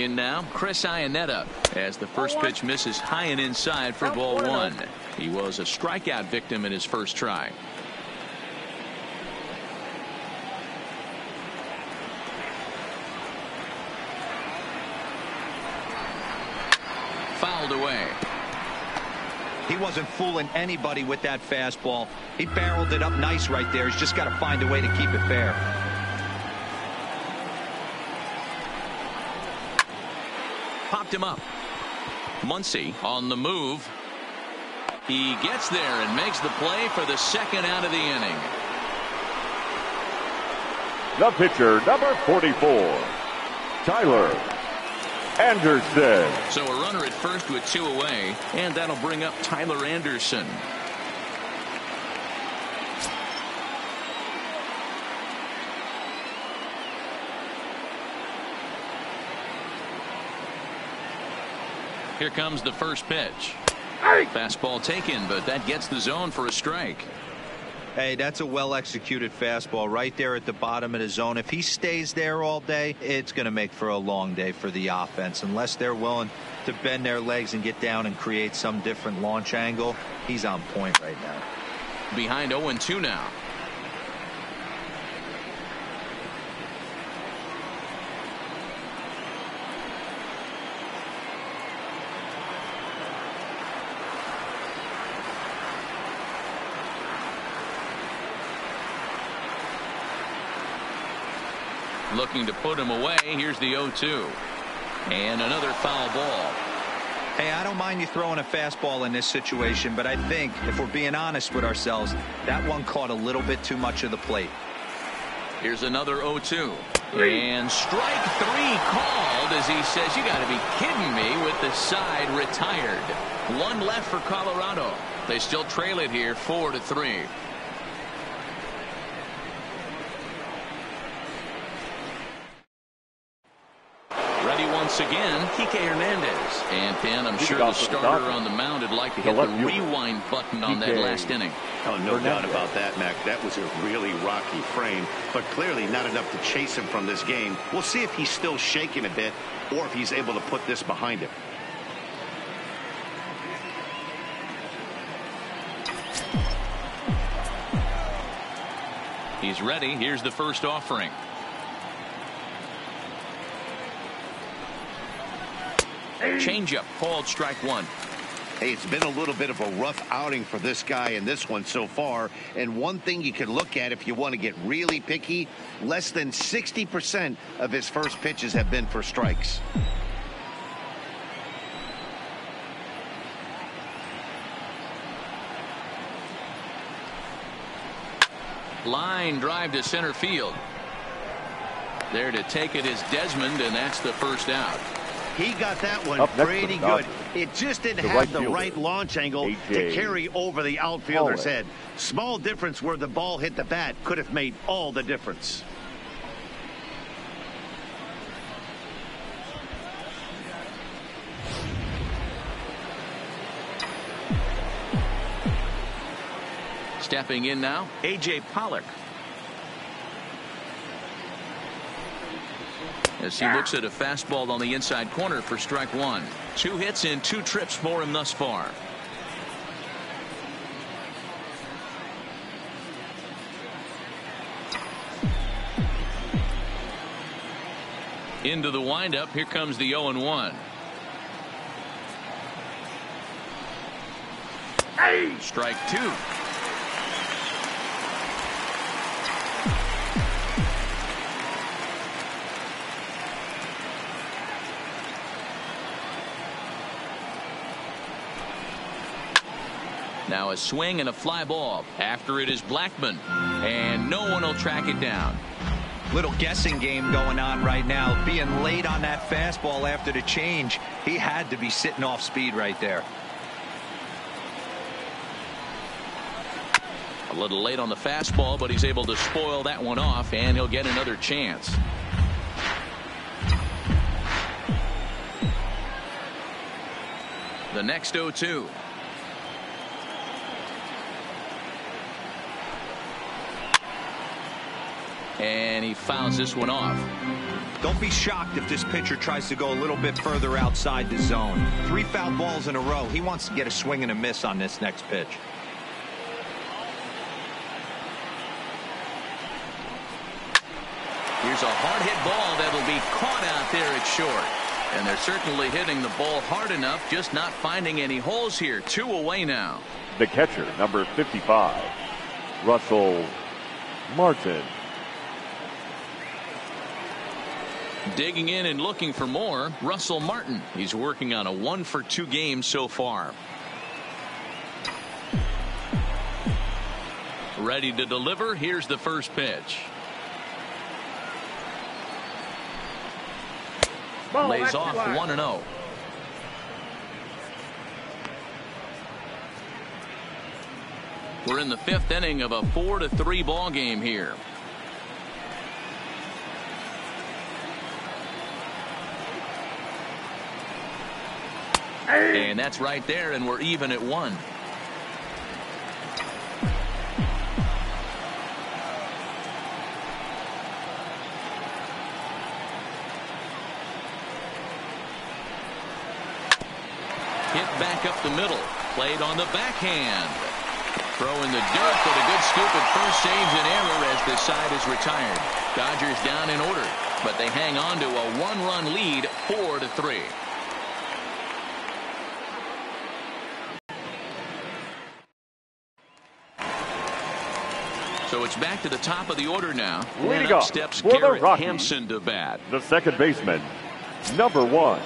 In now, Chris Iannetta, as the first pitch misses high and inside for ball 1. He was a strikeout victim in his first try. Fouled away. He wasn't fooling anybody with that fastball. He barreled it up nice right there. He's just got to find a way to keep it fair. Popped him up. Muncie on the move. He gets there and makes the play for the 2nd out of the inning. The pitcher, number 44, Tyler Anderson. So a runner at first with 2 away, and that'll bring up Tyler Anderson. Here comes the first pitch. Fastball taken, but that gets the zone for a strike. Hey, that's a well-executed fastball right there at the bottom of the zone. If he stays there all day, it's going to make for a long day for the offense. Unless they're willing to bend their legs and get down and create some different launch angle, he's on point right now. Behind 0-2 now. Looking to put him away. Here's the 0-2. And another foul ball. Hey, I don't mind you throwing a fastball in this situation, but I think if we're being honest with ourselves, that one caught a little bit too much of the plate. Here's another 0-2. And strike 3 called as he says, you got to be kidding me, with the side retired. 1 left for Colorado. They still trail it here 4-3. Once again, Kike Hernandez. And Ken, I'm sure the starter on the mound would like to hit the rewind button on that last inning. Oh, no doubt about that, Mac. That was a really rocky frame, but clearly not enough to chase him from this game. We'll see if he's still shaking a bit or if he's able to put this behind him. He's ready. Here's the first offering. Changeup called strike 1. Hey, it's been a little bit of a rough outing for this guy in this one so far. And one thing you can look at if you want to get really picky, less than 60% of his first pitches have been for strikes. Line drive to center field. There to take it is Desmond, and that's the first out. He got that one pretty good. It just didn't have the right launch angle to carry over the outfielder's head. Small difference where the ball hit the bat could have made all the difference. Stepping in now, A.J. Pollock. As he looks at a fastball on the inside corner for strike one. 2 hits and 2 trips for him thus far. Into the windup. Here comes the 0-1. Hey. Strike 2. Now a swing and a fly ball. After it is Blackmon, and no one will track it down. Little guessing game going on right now. Being late on that fastball after the change. He had to be sitting off speed right there. A little late on the fastball, but he's able to spoil that one off, and he'll get another chance. The next 0-2. And he fouls this one off. Don't be shocked if this pitcher tries to go a little bit further outside the zone. 3 foul balls in a row. He wants to get a swing and a miss on this next pitch. Here's a hard hit ball that will be caught out there at short. And they're certainly hitting the ball hard enough, just not finding any holes here. 2 away now. The catcher, number 55, Russell Martin. Digging in and looking for more, Russell Martin. He's working on a 1-for-2 game so far. Ready to deliver. Here's the first pitch. Lays off 1-0. We're in the 5th inning of a 4-3 ball game here. And that's right there, and we're even at 1. Hit back up the middle. Played on the backhand. Throw in the dirt, but a good scoop at first saves an error as the side is retired. Dodgers down in order, but they hang on to a 1-run lead, 4-3. So it's back to the top of the order now. Leading up up steps for the Garrett Rockies, Hanson to bat. the second baseman, number 1.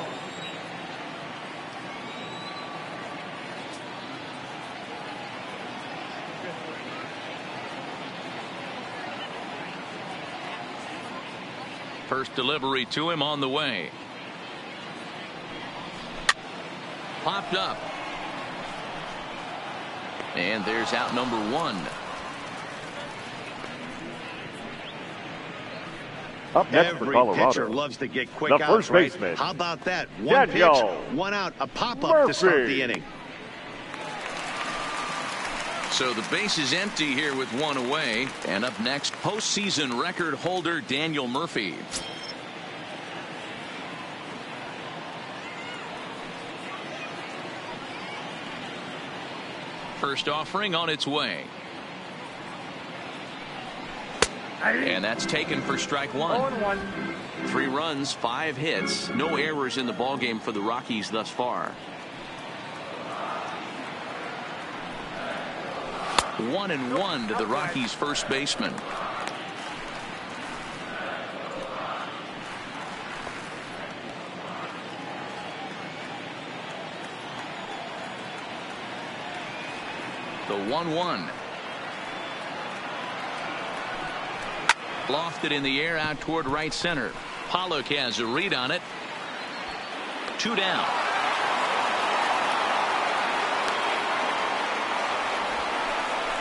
First delivery to him on the way. Popped up. And there's out number 1. Up next for Every Colorado, pitcher loves to get quick the outs, first right? baseman, How about that? 1 Daniel pitch, 1 out, a pop-up to start the inning. So the base is empty here with 1 away. And up next, postseason record holder Daniel Murphy. First offering on its way. And that's taken for strike 1. 3 runs, 5 hits, no errors in the ballgame for the Rockies thus far. 1-1 to the Rockies' first baseman. The 1-1. Lofted in the air out toward right center. Pollock has a read on it. 2 down.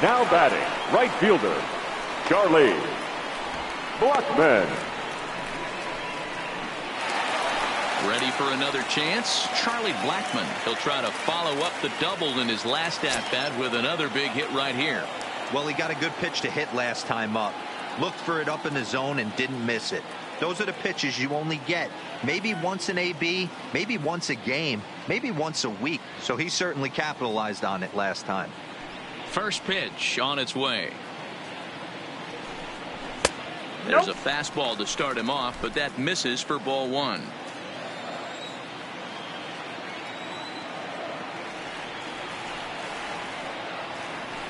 now batting, right fielder, Charlie Blackmon. Ready for another chance? Charlie Blackmon. He'll try to follow up the double in his last at-bat with another big hit right here. Well, he got a good pitch to hit last time up. Looked for it up in the zone and didn't miss it. Those are the pitches you only get maybe once in AB, maybe once a game, maybe once a week. So he certainly capitalized on it last time. First pitch on its way. There's a fastball to start him off, but that misses for ball one.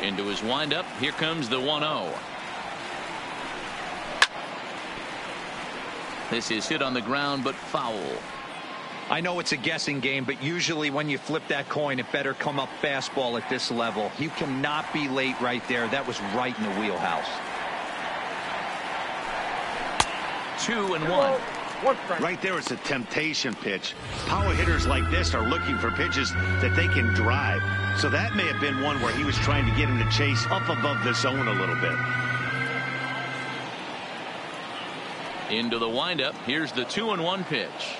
Into his windup. Here comes the 1-0. This is hit on the ground, but foul. I know it's a guessing game, but usually when you flip that coin, it better come up fastball at this level. You cannot be late right there. That was right in the wheelhouse. 2-1. Right there, it's a temptation pitch. Power hitters like this are looking for pitches that they can drive. So that may have been one where he was trying to get him to chase up above the zone a little bit. Into the windup. Here's the 2-1 pitch.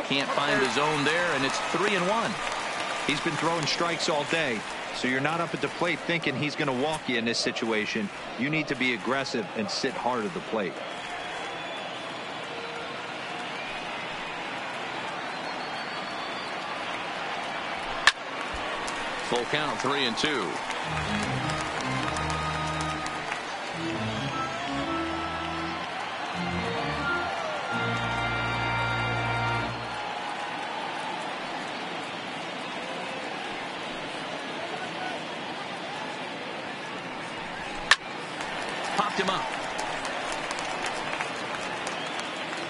Can't find the zone there, and it's 3-1. He's been throwing strikes all day, so you're not up at the plate thinking he's going to walk you in this situation. You need to be aggressive and sit hard at the plate. Full count, 3-2. Popped him up.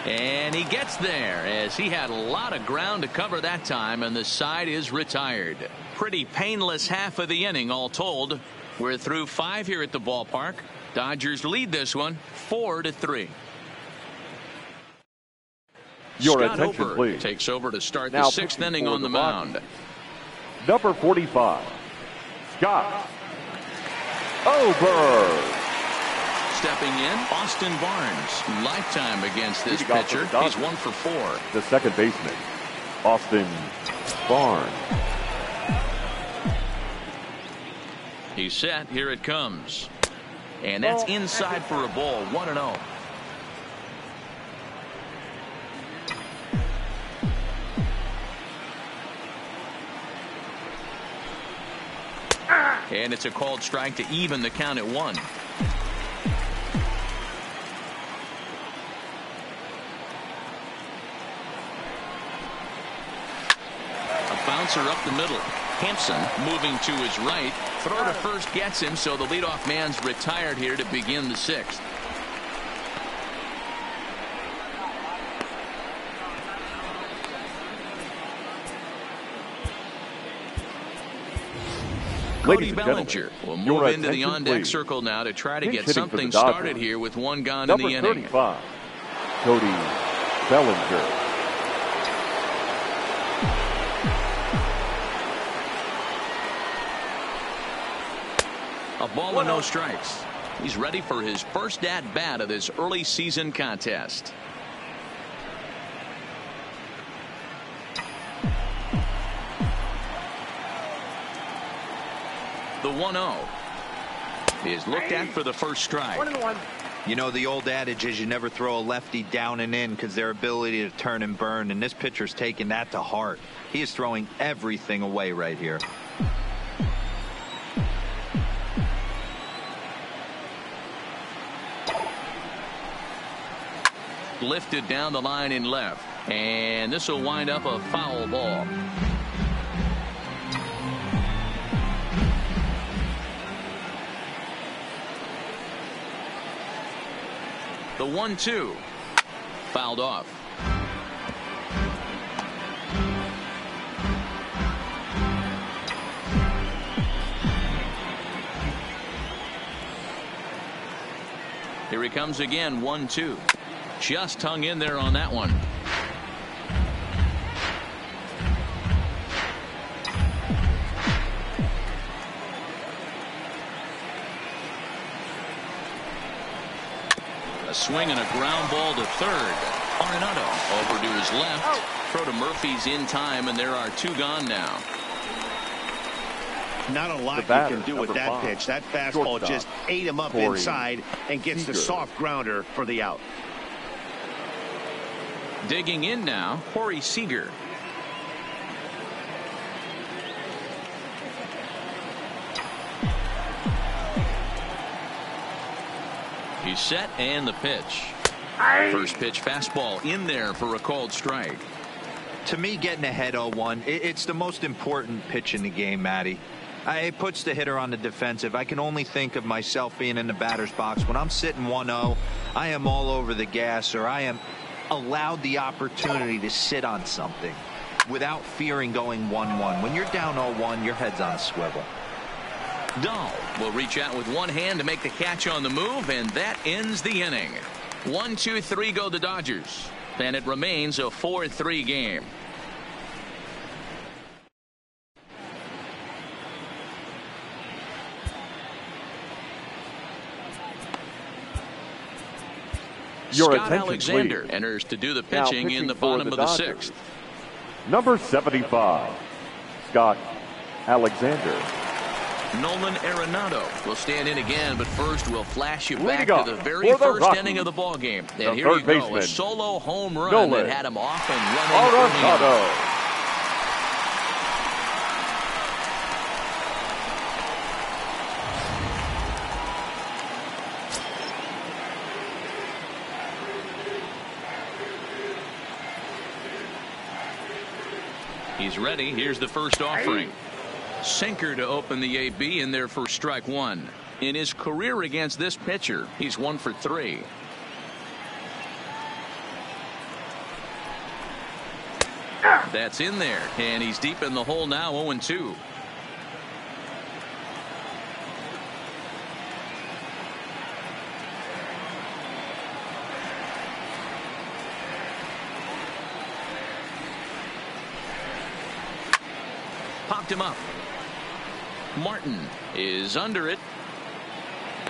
And he gets there as he had a lot of ground to cover that time, and the side is retired. Pretty painless half of the inning all told. We're through 5 here at the ballpark. Dodgers lead this one 4-3. Your Scott attention, Hoper please. takes over to start Now the 6th inning on the Rockies. mound. Number 45, Scott Hoper. Stepping in, Austin Barnes. Lifetime against this pitcher. He's 1 for 4. The second baseman, Austin Barnes. He's set. Here it comes. And that's inside for a ball. 1-0. And it's a called strike to even the count at 1. A bouncer up the middle. Hanson moving to his right. Throw to first gets him, so the leadoff man's retired here to begin the 6th. Cody Bellinger will move into the on-deck circle now to try to get something started here with 1 gone in the inning. Number 35, Cody Bellinger. A ball and no strikes. He's ready for his first at-bat of this early season contest. The 1-0 is looked at for the first strike. 1-1. You know, the old adage is you never throw a lefty down and in because their ability to turn and burn, and this pitcher's taking that to heart. He is throwing everything away right here. Lifted down the line in left, and this will wind up a foul ball. The 1-2 fouled off. Here he comes again. 1-2. Just hung in there on that one. A swing and a ground ball to third. Arenado over to his left. Throw to Murphy's in time, and there are 2 gone now. Not a lot you can do with that pitch. That fastball just ate him up inside and gets the soft grounder for the out. Digging in now, Corey Seager. He's set and the pitch. First pitch fastball in there for a called strike. To me, getting ahead 0-1, it's the most important pitch in the game, Matty. It puts the hitter on the defensive. I can only think of myself being in the batter's box. When I'm sitting 1-0, I am all over the gas, or I am allowed the opportunity to sit on something without fearing going 1-1. When you're down 0-1, your head's on a swivel. Dahl will reach out with one hand to make the catch on the move, and that ends the inning. 1-2-3 go the Dodgers, and it remains a 4-3 game. Scott Alexander enters to do the pitching in the bottom of the sixth. Number 75, Scott Alexander. Nolan Arenado will stand in again, but first we'll flash you back to the very first inning of the ball game. And here you go, a solo home run that had him off and running. He's ready. Here's the first offering. Sinker to open the AB in there for strike one. In his career against this pitcher, he's 1 for 3. That's in there, and he's deep in the hole now, 0-2. Popped him up. Martin is under it.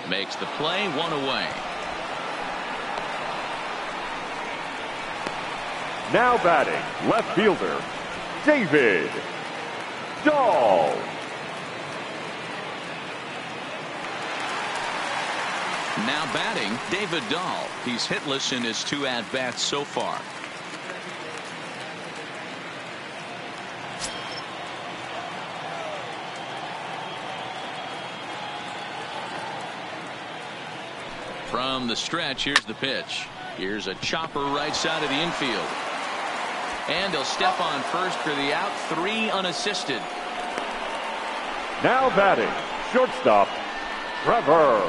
Makes the play, 1 away. Now batting, left fielder, David Dahl. Now batting, David Dahl. He's hitless in his 2 at-bats so far. From the stretch, here's the pitch. Here's a chopper right side of the infield. And he'll step on first for the out, 3 unassisted. Now batting, shortstop, Trevor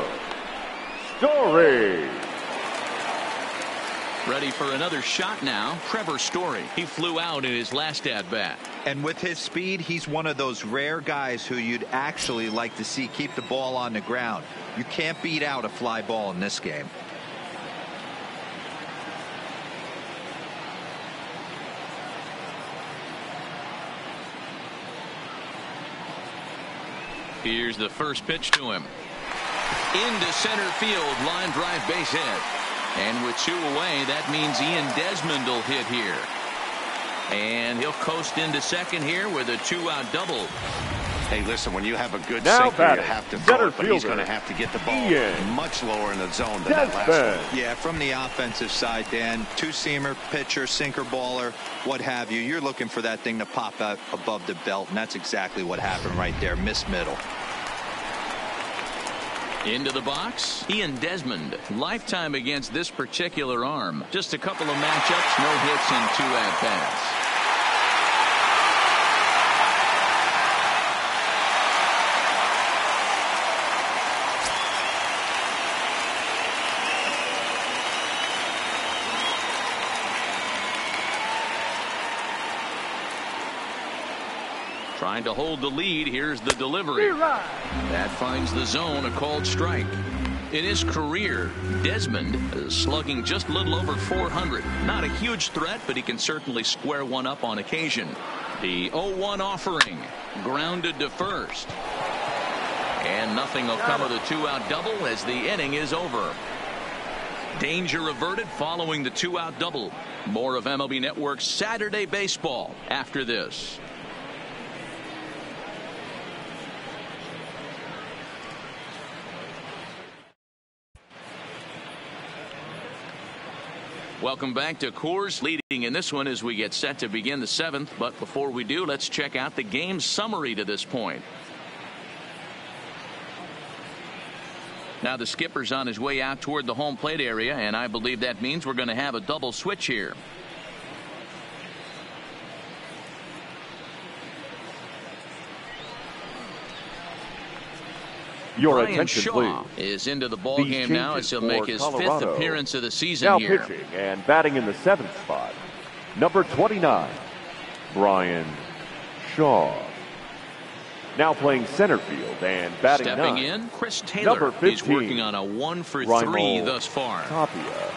Story. Ready for another shot now, Trevor Story. He flew out in his last at-bat. And with his speed, he's one of those rare guys who you'd actually like to see keep the ball on the ground. You can't beat out a fly ball in this game. Here's the first pitch to him. Into center field, line drive base hit. And with 2 away, that means Ian Desmond will hit here. And he'll coast into second here with a 2-out double. Hey, listen, when you have a good sinker, you have to throw it, but he's going to have to get the ball much lower in the zone than that last one. Yeah, from the offensive side, Dan, 2-seamer, pitcher, sinker baller, what have you. You're looking for that thing to pop out above the belt, and that's exactly what happened right there. Miss middle. Into the box, Ian Desmond. Lifetime against this particular arm. Just a couple of matchups, no hits and 2 at-bats. Trying to hold the lead. Here's the delivery. That finds the zone, a called strike. In his career, Desmond is slugging just a little over 400. Not a huge threat, but he can certainly square one up on occasion. The 0-1 offering, grounded to first. And nothing will come of the 2-out double as the inning is over. Danger averted following the 2-out double. More of MLB Network's Saturday Baseball after this. Welcome back to Coors, leading in this one as we get set to begin the 7th. But before we do, let's check out the game summary to this point. Now the skipper's on his way out toward the home plate area, and I believe that means we're going to have a double switch here. Your Brian attention, Shaw please. is into the ball game now as he'll make his Colorado. 5th appearance of the season Now here. pitching and batting in the 7th spot, number 29, Brian Shaw. Now playing center field and batting Stepping 9. in, Chris Taylor. Number 15, He's working on a 1-for-3 Raimel thus far. Tapia.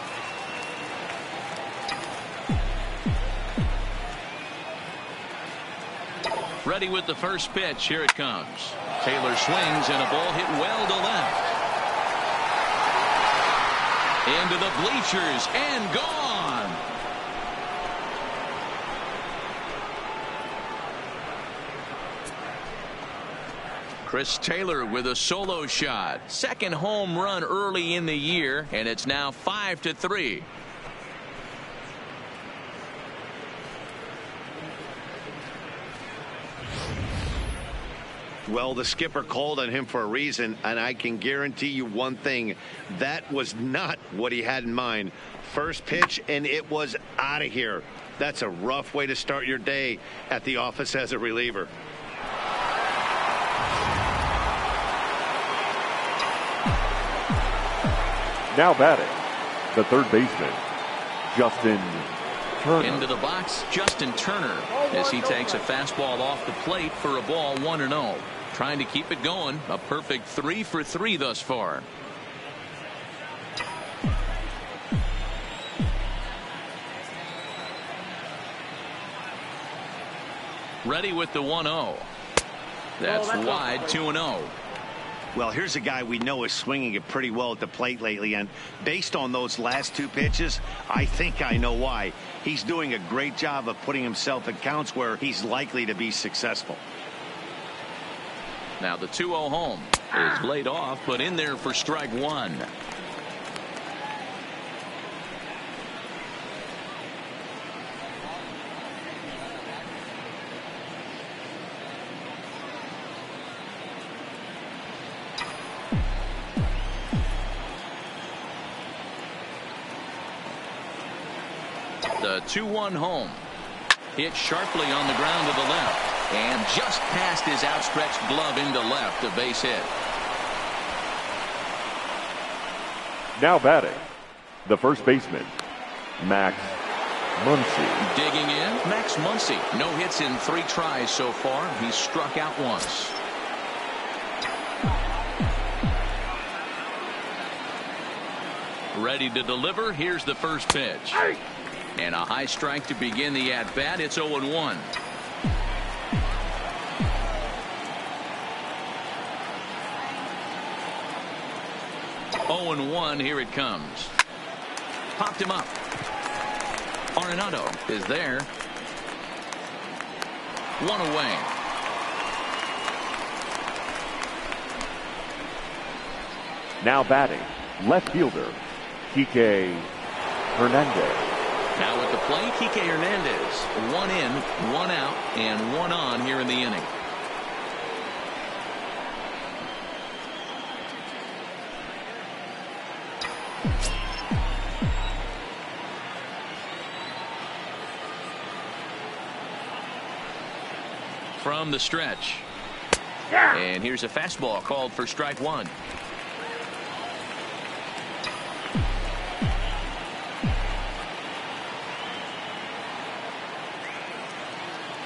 Ready with the first pitch. Here it comes. Taylor swings and a ball hit well to left. Into the bleachers and gone. Chris Taylor with a solo shot. Second home run early in the year, and it's now 5-3. Well, the skipper called on him for a reason, and I can guarantee you one thing. That was not what he had in mind. First pitch, and it was out of here. That's a rough way to start your day at the office as a reliever. Now batting, the third baseman, Justin Turner. Into the box, Justin Turner, as he takes a fastball off the plate for a ball 1-0. Trying to keep it going. A perfect 3-for-3 thus far. Ready with the 1-0. That's wide, 2-0. Well, here's a guy we know is swinging it pretty well at the plate lately, and based on those last two pitches, I think I know why. He's doing a great job of putting himself in counts where he's likely to be successful. Now the 2-0 home is laid off, but in there for strike one. The 2-1 home. Hit sharply on the ground to the left. And just past his outstretched glove into left. A base hit. Now batting, the first baseman, Max Muncie. Digging in, Max Muncie. No hits in 3 tries so far. He's struck out once. Ready to deliver. Here's the first pitch. And a high strike to begin the at-bat. It's 0-1. Here it comes. Popped him up. Arenado is there. 1 away. Now batting, left fielder, Kike Hernandez. Now at the plate, Kike Hernandez. 1 in, 1 out, and 1 on here in the inning. From the stretch. And here's a fastball called for strike one.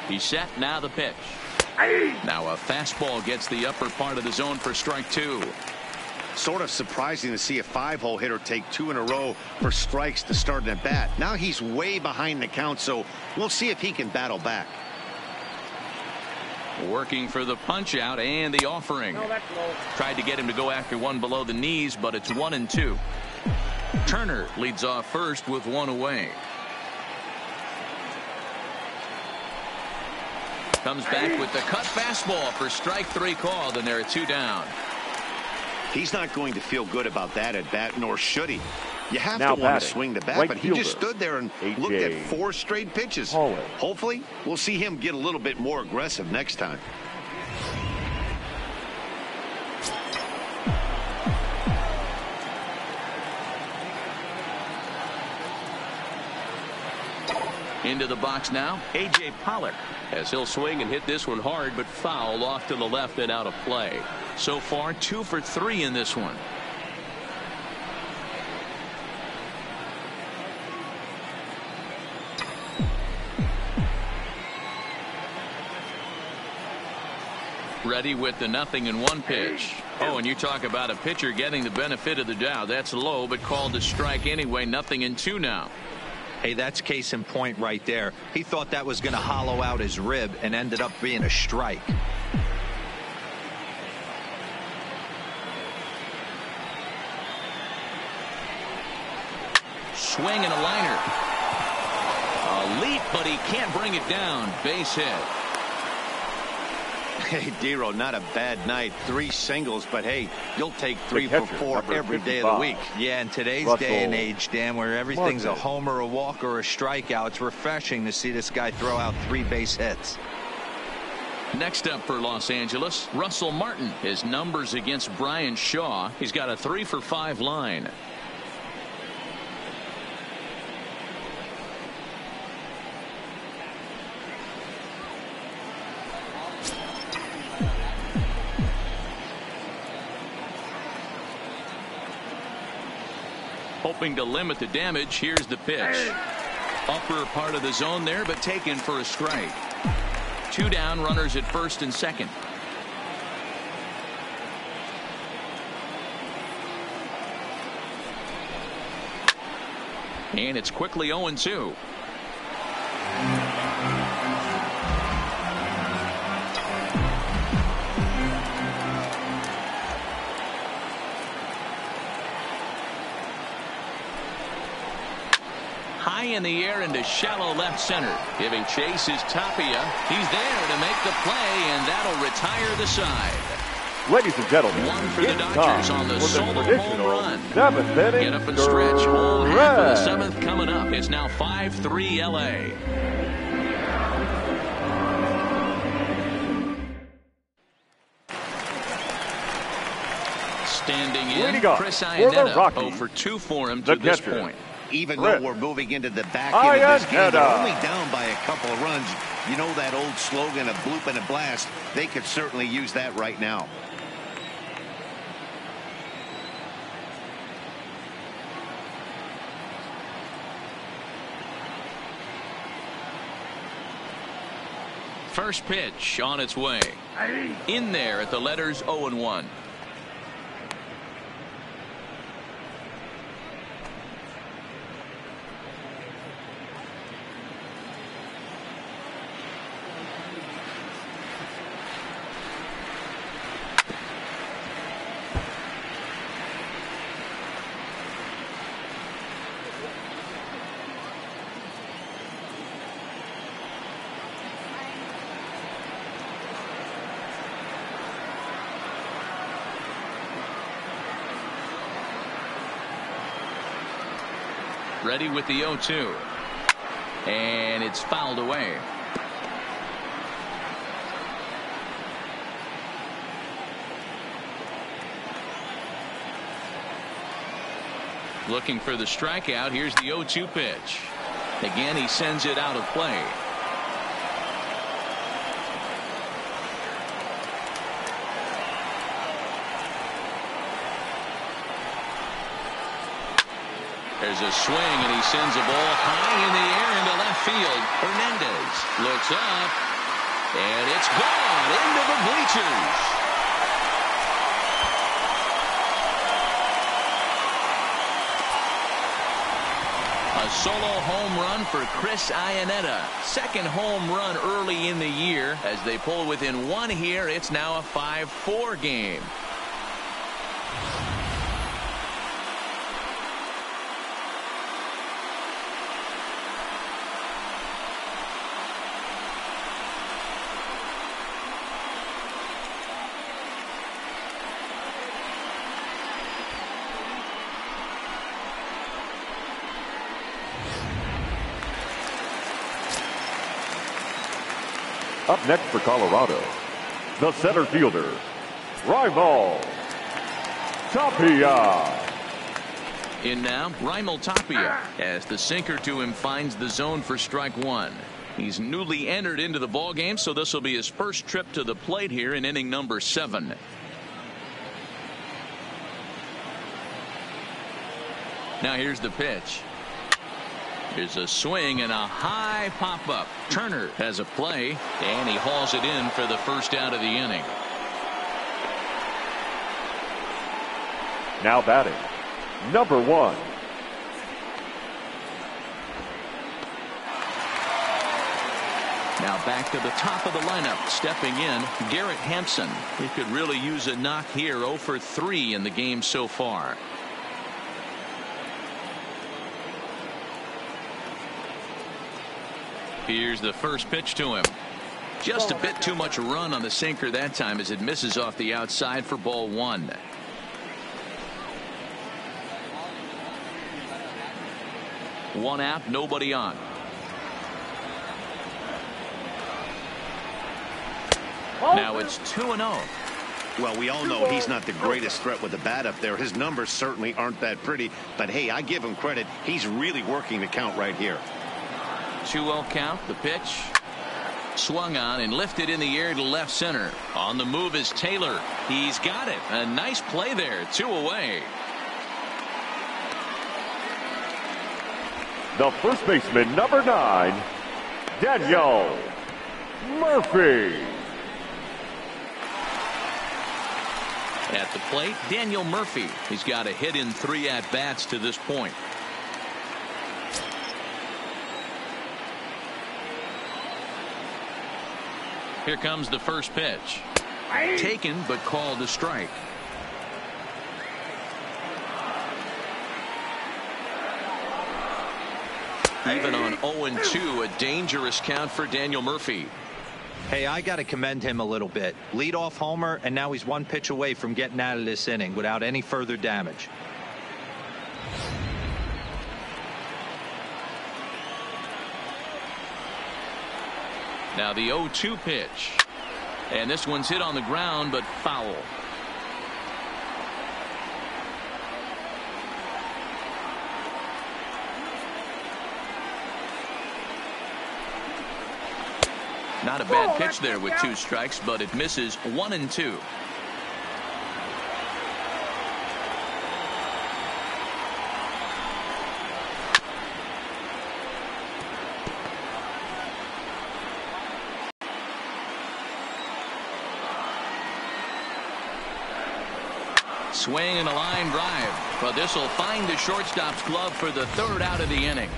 He's set. Now the pitch. Now a fastball gets the upper part of the zone for strike two. Sort of surprising to see a 5-hole hitter take 2 in a row for strikes to start an at bat. Now he's way behind the count, so we'll see if he can battle back. Working for the punch out and the offering. Tried to get him to go after one below the knees, but it's 1-2. Turner leads off first with 1 away. Comes back with the cut fastball for strike 3 called, and there are 2 down. He's not going to feel good about that at bat, nor should he. You have Now to want to batting, swing the bat, right but he just fielder, stood there and looked at 4 straight pitches. Pollock. Hopefully, we'll see him get a little bit more aggressive next time. Into the box now, A.J. Pollock, as he'll swing and hit this one hard, but foul off to the left and out of play. So far, 2 for 3 in this one. Ready with the 0-1 pitch. Oh, and you talk about a pitcher getting the benefit of the doubt. That's low, but called to strike anyway. 0-2 now. Hey, that's case in point right there. He thought that was going to hollow out his rib and ended up being a strike. Swing and a liner. A leap, but he can't bring it down. Base hit. Hey, Dero, not a bad night. 3 singles, but hey, you'll take 3 for 4 every day of the week. Yeah, in today's day and age, Dan, where everything's a homer, a walk, or a strikeout, it's refreshing to see this guy throw out 3 base hits. Next up for Los Angeles, Russell Martin. His numbers against Brian Shaw. He's got a 3 for 5 line. Hoping to limit the damage. Here's the pitch. Upper part of the zone there, but taken for a strike. 2 down, runners at first and second. And it's quickly 0-2. High in the air into shallow left center. Giving chase is Tapia. He's there to make the play, and that'll retire the side. Ladies and gentlemen, 1 for the Dodgers on the solo home run. 7th inning. Get up and stretch. Home half of the 7th coming up. It's now 5-3 LA. Standing in, Chris Iannetta, 0 for 2 for him to this point. Even though we're moving into the back end of this game, they're only down by a couple of runs. You know that old slogan, a bloop and a blast. They could certainly use that right now. First pitch on its way. In there at the letters 0-1. Ready with the 0-2. And it's fouled away. Looking for the strikeout. Here's the 0-2 pitch. Again, he sends it out of play. There's a swing, and he sends a ball high in the air into left field. Hernandez looks up, and it's gone into the bleachers. A solo home run for Chris Iannetta. Second home run early in the year. As they pull within 1 here, it's now a 5-4 game. Up next for Colorado, the center fielder, Raimel Tapia. In now, Raimel Tapia, as the sinker to him finds the zone for strike one. He's newly entered into the ballgame, so this will be his first trip to the plate here in inning number 7. Now here's the pitch. Here's a swing and a high pop-up. Turner has a play, and he hauls it in for the first out of the inning. Now batting, number 1. Now back to the top of the lineup. Stepping in, Garrett Hanson. He could really use a knock here. 0 for 3 in the game so far. Here's the first pitch to him. Just a bit too much run on the sinker that time as it misses off the outside for ball 1. One out, nobody on. Now it's 2-0. Well, we all know he's not the greatest threat with the bat up there. His numbers certainly aren't that pretty. But, hey, I give him credit. He's really working the count right here. 2-0 count. The pitch. Swung on and lifted in the air to left center. On the move is Taylor. He's got it. A nice play there. 2 away. The first baseman, number 9, Daniel Murphy. At the plate, Daniel Murphy. He's got a hit in 3 at-bats to this point. Here comes the first pitch. Taken, but called a strike. Even on 0-2, a dangerous count for Daniel Murphy. Hey, I got to commend him a little bit. Leadoff homer, and now he's 1 pitch away from getting out of this inning without any further damage. Now the 0-2 pitch. And this one's hit on the ground, but foul. Not a bad pitch there with 2 strikes, but it misses 1-2. Swing and a line drive, but this will find the shortstop's glove for the 3rd out of the inning.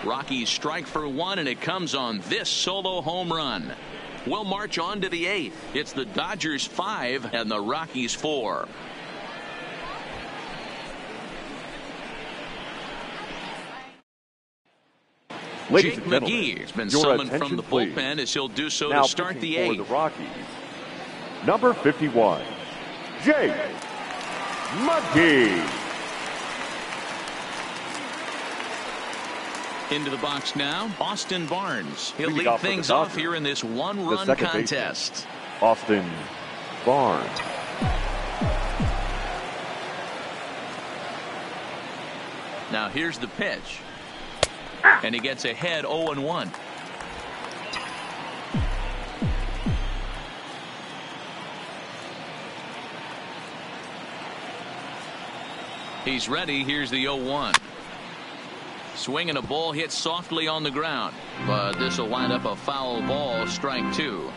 Rockies strike for 1, and it comes on this solo home run. We'll march on to the 8th. It's the Dodgers 5 and the Rockies 4. Ladies Jake and gentlemen, McGee has been your summoned from attention, the please. bullpen as he'll do so Now to start the 8th. For the Rockies, number 51, Jake McGee. Into the box now, Austin Barnes. He'll Leading lead off for the things off Dodgers, here in this one-run second contest. baseman, Austin Barnes. Now here's the pitch. And he gets ahead 0-1. He's ready. Here's the 0-1. Swinging a ball hit softly on the ground, but this will wind up a foul ball. Strike 2.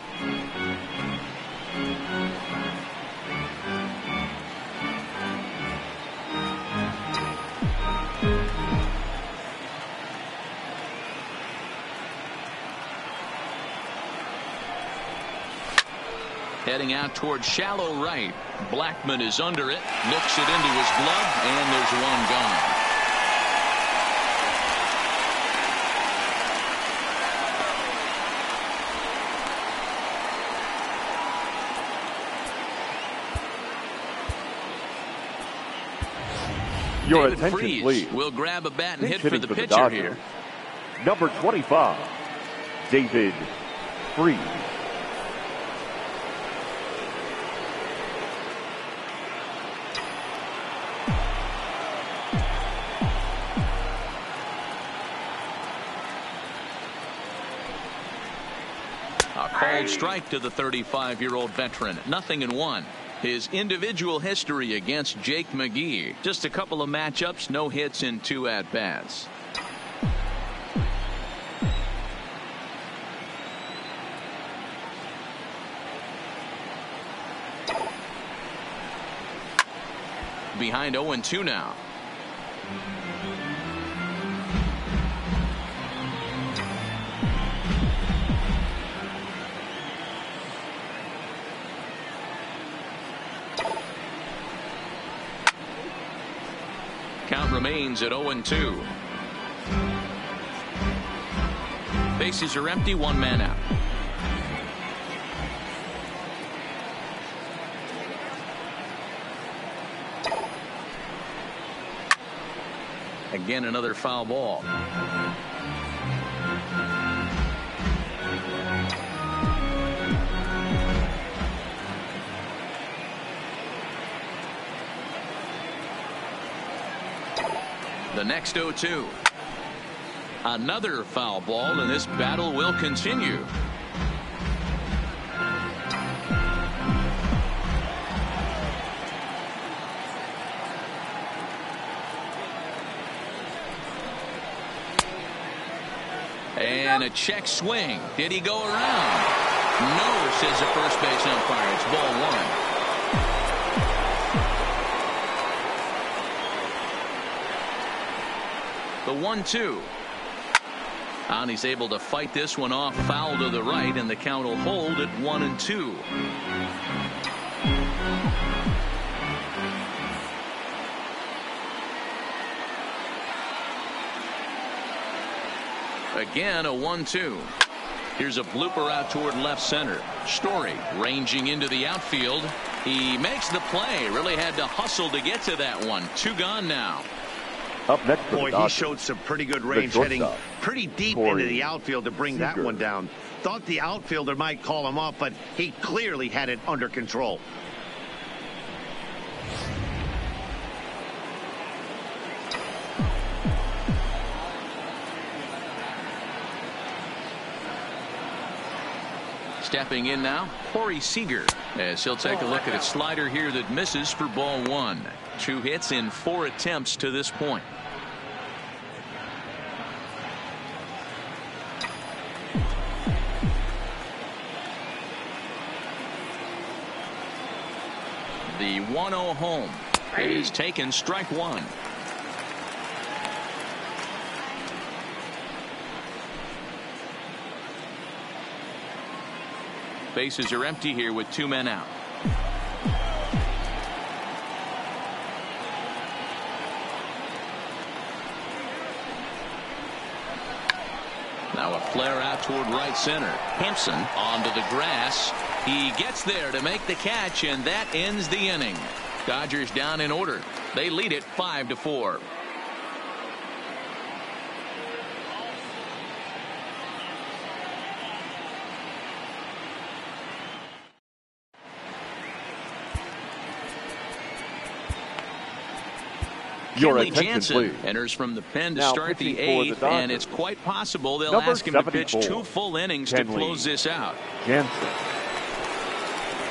Heading out towards shallow right. Blackmon is under it, looks it into his glove, and there's one gone. Your David attention, Freese please. will grab a bat and hit Hitting for the pitcher Dodgers, here. number 25, David Freeze. A called strike to the 35-year-old veteran. 0-1. His individual history against Jake McGee. Just a couple of matchups, no hits in 2 at-bats. Behind 0-2 now. Count remains at 0-2. Bases are empty, 1 man out. Again, another foul ball. The next 0-2. Another foul ball, and this battle will continue. And a check swing. Did he go around? No, says the first base umpire. It's ball 1. The 1-2. And he's able to fight this one off, foul to the right, and the count will hold at 1-2. Again, a 1-2. Here's a blooper out toward left center. Story ranging into the outfield. He makes the play. Really had to hustle to get to that one. 2 gone now. Up next for Boy, the he showed some pretty good range, heading pretty deep into the outfield to bring that one down. Thought the outfielder might call him off, but he clearly had it under control. Stepping in now, Corey Seager, as he'll take a look at a slider here that misses for ball 1. 2 hits in 4 attempts to this point. The 1-0 home is taken, strike 1. Bases are empty here with 2 men out. Now a flare out toward right center. Hanson onto the grass. He gets there to make the catch, and that ends the inning. Dodgers down in order. They lead it 5-4. Kenley Jansen enters from the pen to start the 8th, and it's quite possible they'll ask him to pitch 2 full innings to close this out. Jansen.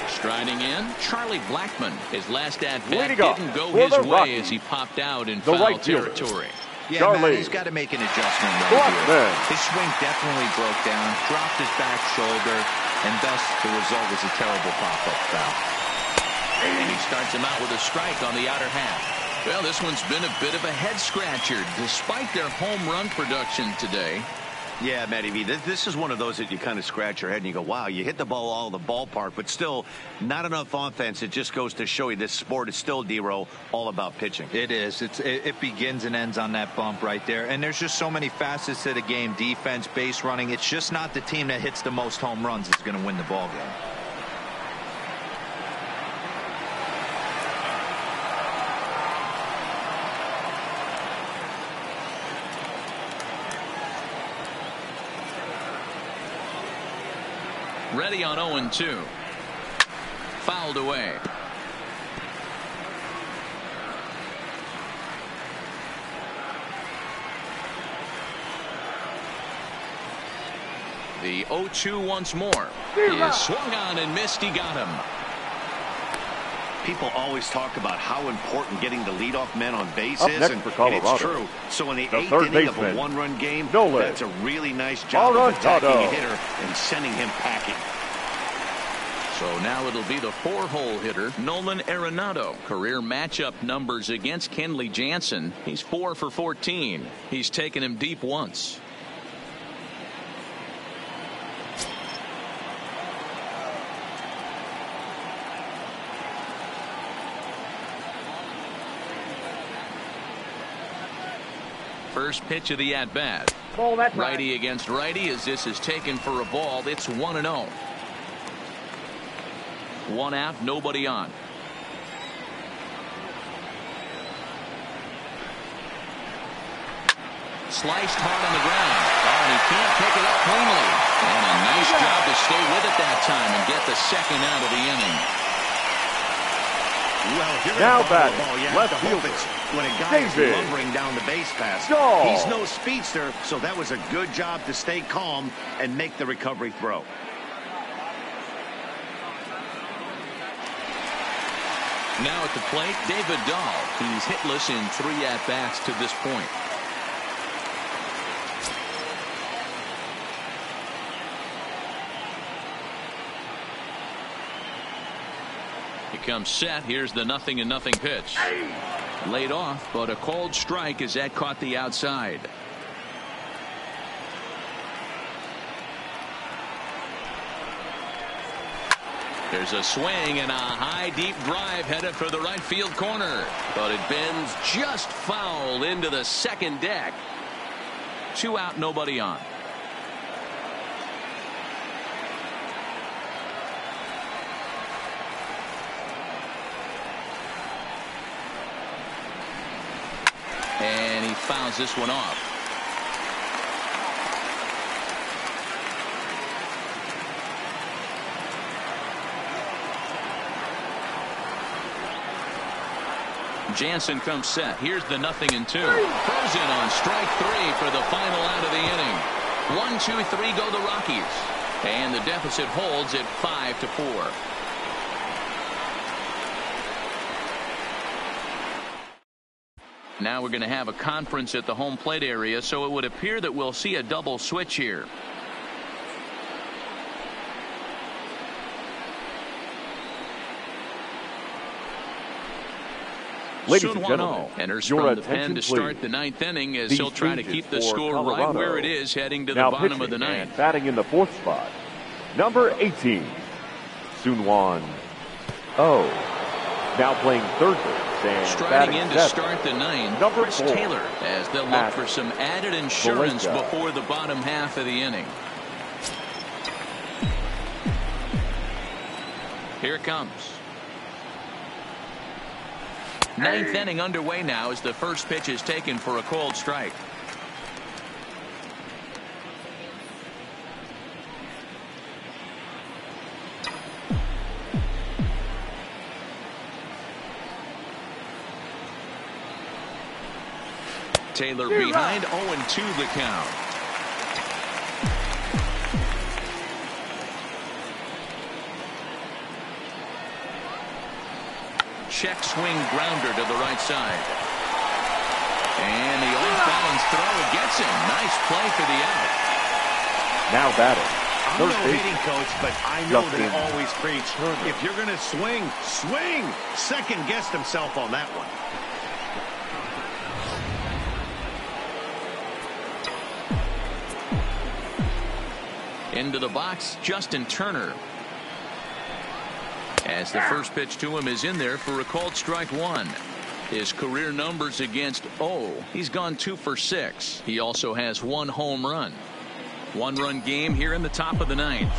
Striding in, Charlie Blackmon. His last at-bat didn't go his way as he popped out in foul territory. Yeah, Matt, he's got to make an adjustment right here. His swing definitely broke down, dropped his back shoulder, and thus the result was a terrible pop-up foul. And he starts him out with a strike on the outer half. Well, this one's been a bit of a head-scratcher, despite their home run production today. Yeah, Matty V, this is one of those that you kind of scratch your head and you go, wow, you hit the ball all the ballpark, but still not enough offense. It just goes to show you this sport is still, D-Row, all about pitching. It is. It begins and ends on that bump right there. And there's just so many facets to the game. Defense, base running. It's just not the team that hits the most home runs that's going to win the ball game. Ready on 0-2. Fouled away. The 0-2 once more. He is swung on and missed. He got him. People always talk about how important getting the leadoff man on base Up is, next and for Colorado, it's true. So in the eighth third inning of a baseman, one-run game, Nolan that's a really nice job of attacking a hitter and sending him packing. So now it'll be the 4-hole hitter, Nolan Arenado. Career matchup numbers against Kenley Jansen. He's 4 for 14. He's taken him deep once. First pitch of the at-bat. Righty against righty as this is taken for a ball. It's 1-0. 1 out, nobody on. Sliced hard on the ground. Oh, and he can't pick it up cleanly. And a nice job to stay with it that time and get the second out of the inning. Well, here now batting, left fielder, when a guy is David lumbering down the base pass. Shaw. He's no speedster, so that was a good job to stay calm and make the recovery throw. Now at the plate, David Dahl. He's hitless in 3 at-bats to this point. He comes set. Here's the 0-0 pitch. Laid off, but a called strike as that caught the outside. There's a swing and a high deep drive headed for the right field corner, but it bends just foul into the second deck. 2 out, nobody on. And he fouls this one off. Jansen comes set. Here's the 0-2. Frozen on strike 3 for the final out of the inning. 1-2-3 go the Rockies. And the deficit holds at 5-4. Now we're going to have a conference at the home plate area, so it would appear that we'll see a double switch here. Ladies and gentlemen, enters from the pen to start the 9th inning as he'll try to keep the score right where it is heading to the bottom of the 9th. Batting in the 4th spot, number 18, Sunwon Oh. Now playing third base and striding in to start the 9th, number Chris 4, Taylor, as they'll look for some added insurance before the bottom half of the inning. Here it comes. 9th inning underway now as the first pitch is taken for a called strike. Taylor behind, 0-2 the count. Check swing grounder to the right side. And the off-balance throw gets him. Nice play for the out. Now batting. I'm no hitting coach, but I know they always preach, if you're going to swing, swing. Second guessed himself on that one. Into the box, Justin Turner. As the first pitch to him is in there for a called strike 1. His career numbers against he's gone 2 for 6. He also has 1 home run. 1-run game here in the top of the 9th.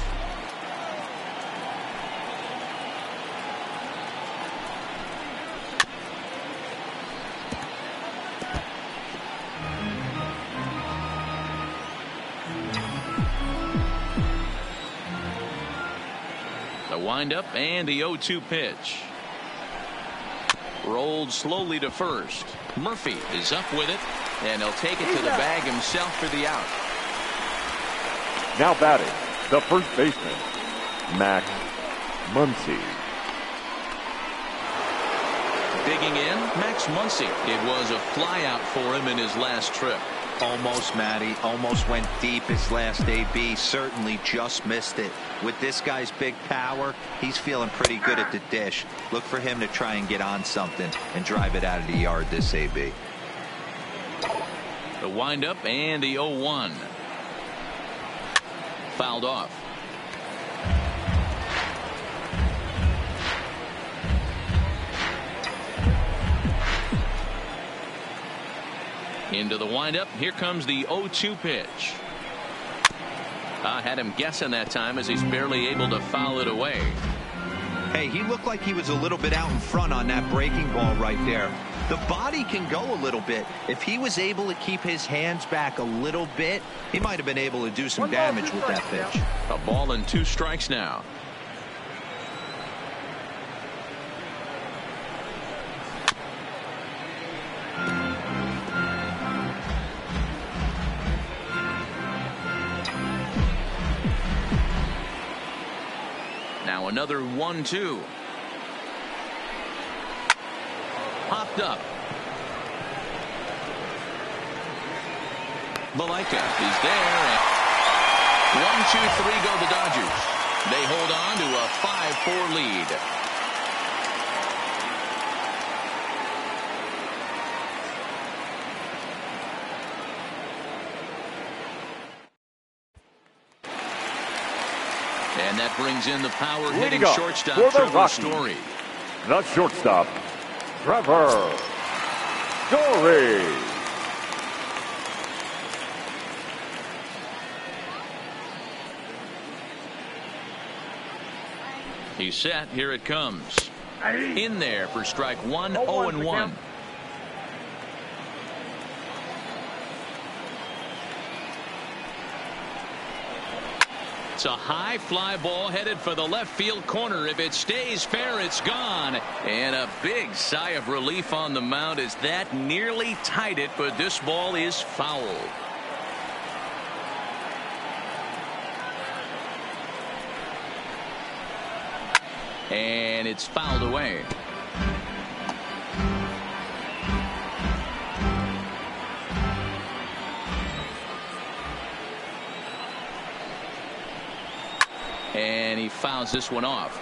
The windup and the 0-2 pitch. Rolled slowly to first. Murphy is up with it, and he'll take it to the bag himself for the out. Now batting, the first baseman, Muncie. Digging in, Muncie. It was a flyout for him in his last trip. Almost, Matty. Almost went deep his last AB. Certainly just missed it. With this guy's big power, he's feeling pretty good at the dish. Look for him to try and get on something and drive it out of the yard this AB. The windup and the 0-1. Fouled off. Into the windup. Here comes the 0-2 pitch. Had him guessing that time as he's barely able to foul it away. Hey, he looked like he was a little bit out in front on that breaking ball right there. The body can go a little bit. If he was able to keep his hands back a little bit, he might have been able to do some damage with that pitch. A ball and 2 strikes now. Now another 1-2. Popped up. Malaika is there. 1-2-3 go the Dodgers. They hold on to a 5-4 lead. And that brings in the power hitting shortstop Trevor Story. The shortstop, Trevor Story. He's set. Here it comes. In there for strike 1, 0-1. It's a high fly ball headed for the left field corner. If it stays fair, it's gone. And a big sigh of relief on the mound as that nearly tied it, but this ball is foul. And it's fouled away. And he fouls this one off.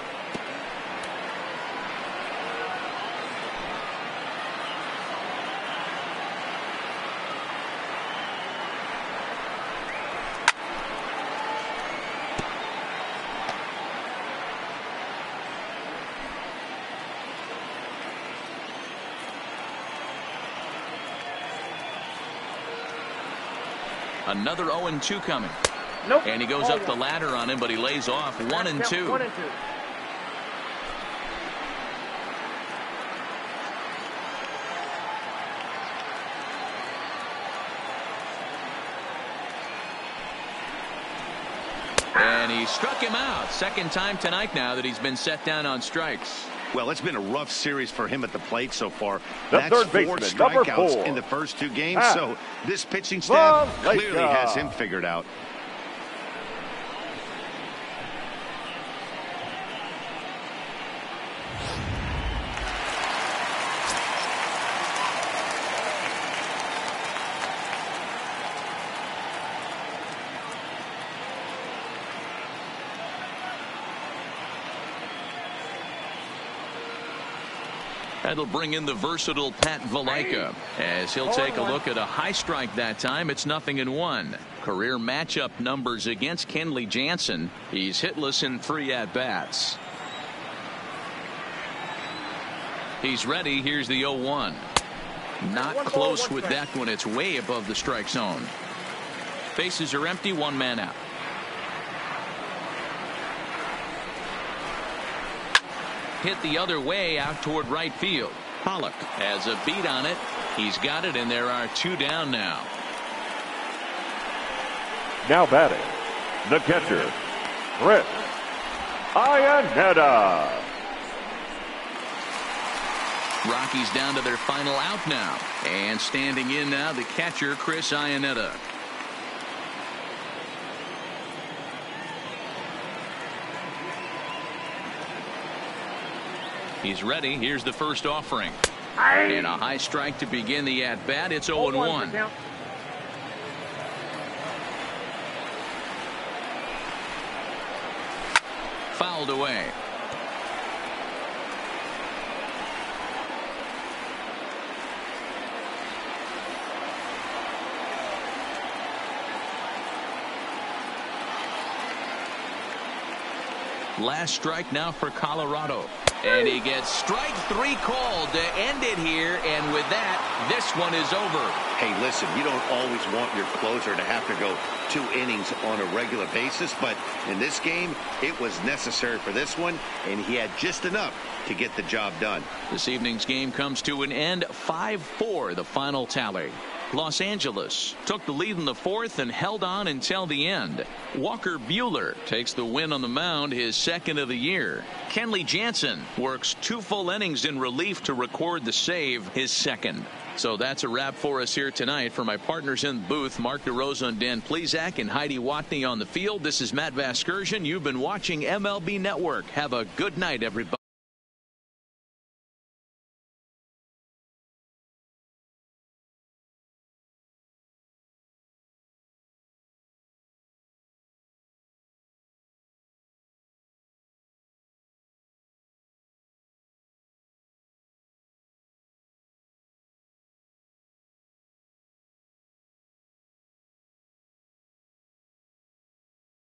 Another 0-2 coming. Nope. And he goes up the ladder on him, but he lays off 1-2. 1-2. And he struck him out. Second time tonight now that he's been set down on strikes. Well, it's been a rough series for him at the plate so far. The That's third 4 baseman, number strikeouts 4. in the first 2 games. So this pitching staff clearly has him figured out. That'll bring in the versatile Pat Valaika as he'll take a look at a high strike that time. It's 0-1. Career matchup numbers against Kenley Jansen. He's hitless in 3 at-bats. He's ready. Here's the 0-1. Not close with that one. It's way above the strike zone. Bases are empty. 1 man out. Hit the other way out toward right field. Pollock has a beat on it. He's got it, and there are 2 down now. Now batting, the catcher, Garrett Arenado. Rockies down to their final out now. And standing in now, the catcher, Chris Arenado. He's ready. Here's the first offering. And a high strike to begin the at-bat. It's 0-1. Fouled away. Last strike now for Colorado. And he gets strike 3 called to end it here. And with that, this one is over. Hey, listen, you don't always want your closer to have to go 2 innings on a regular basis. But in this game, it was necessary for this one. And he had just enough to get the job done. This evening's game comes to an end. 5-4, the final tally. Los Angeles took the lead in the 4th and held on until the end. Walker Buehler takes the win on the mound, his 2nd of the year. Kenley Jansen works 2 full innings in relief to record the save, his 2nd. So that's a wrap for us here tonight. For my partners in the booth, Mark DeRosa and Dan Plesac and Heidi Watney on the field, this is Matt Vasgersian. You've been watching MLB Network. Have a good night, everybody.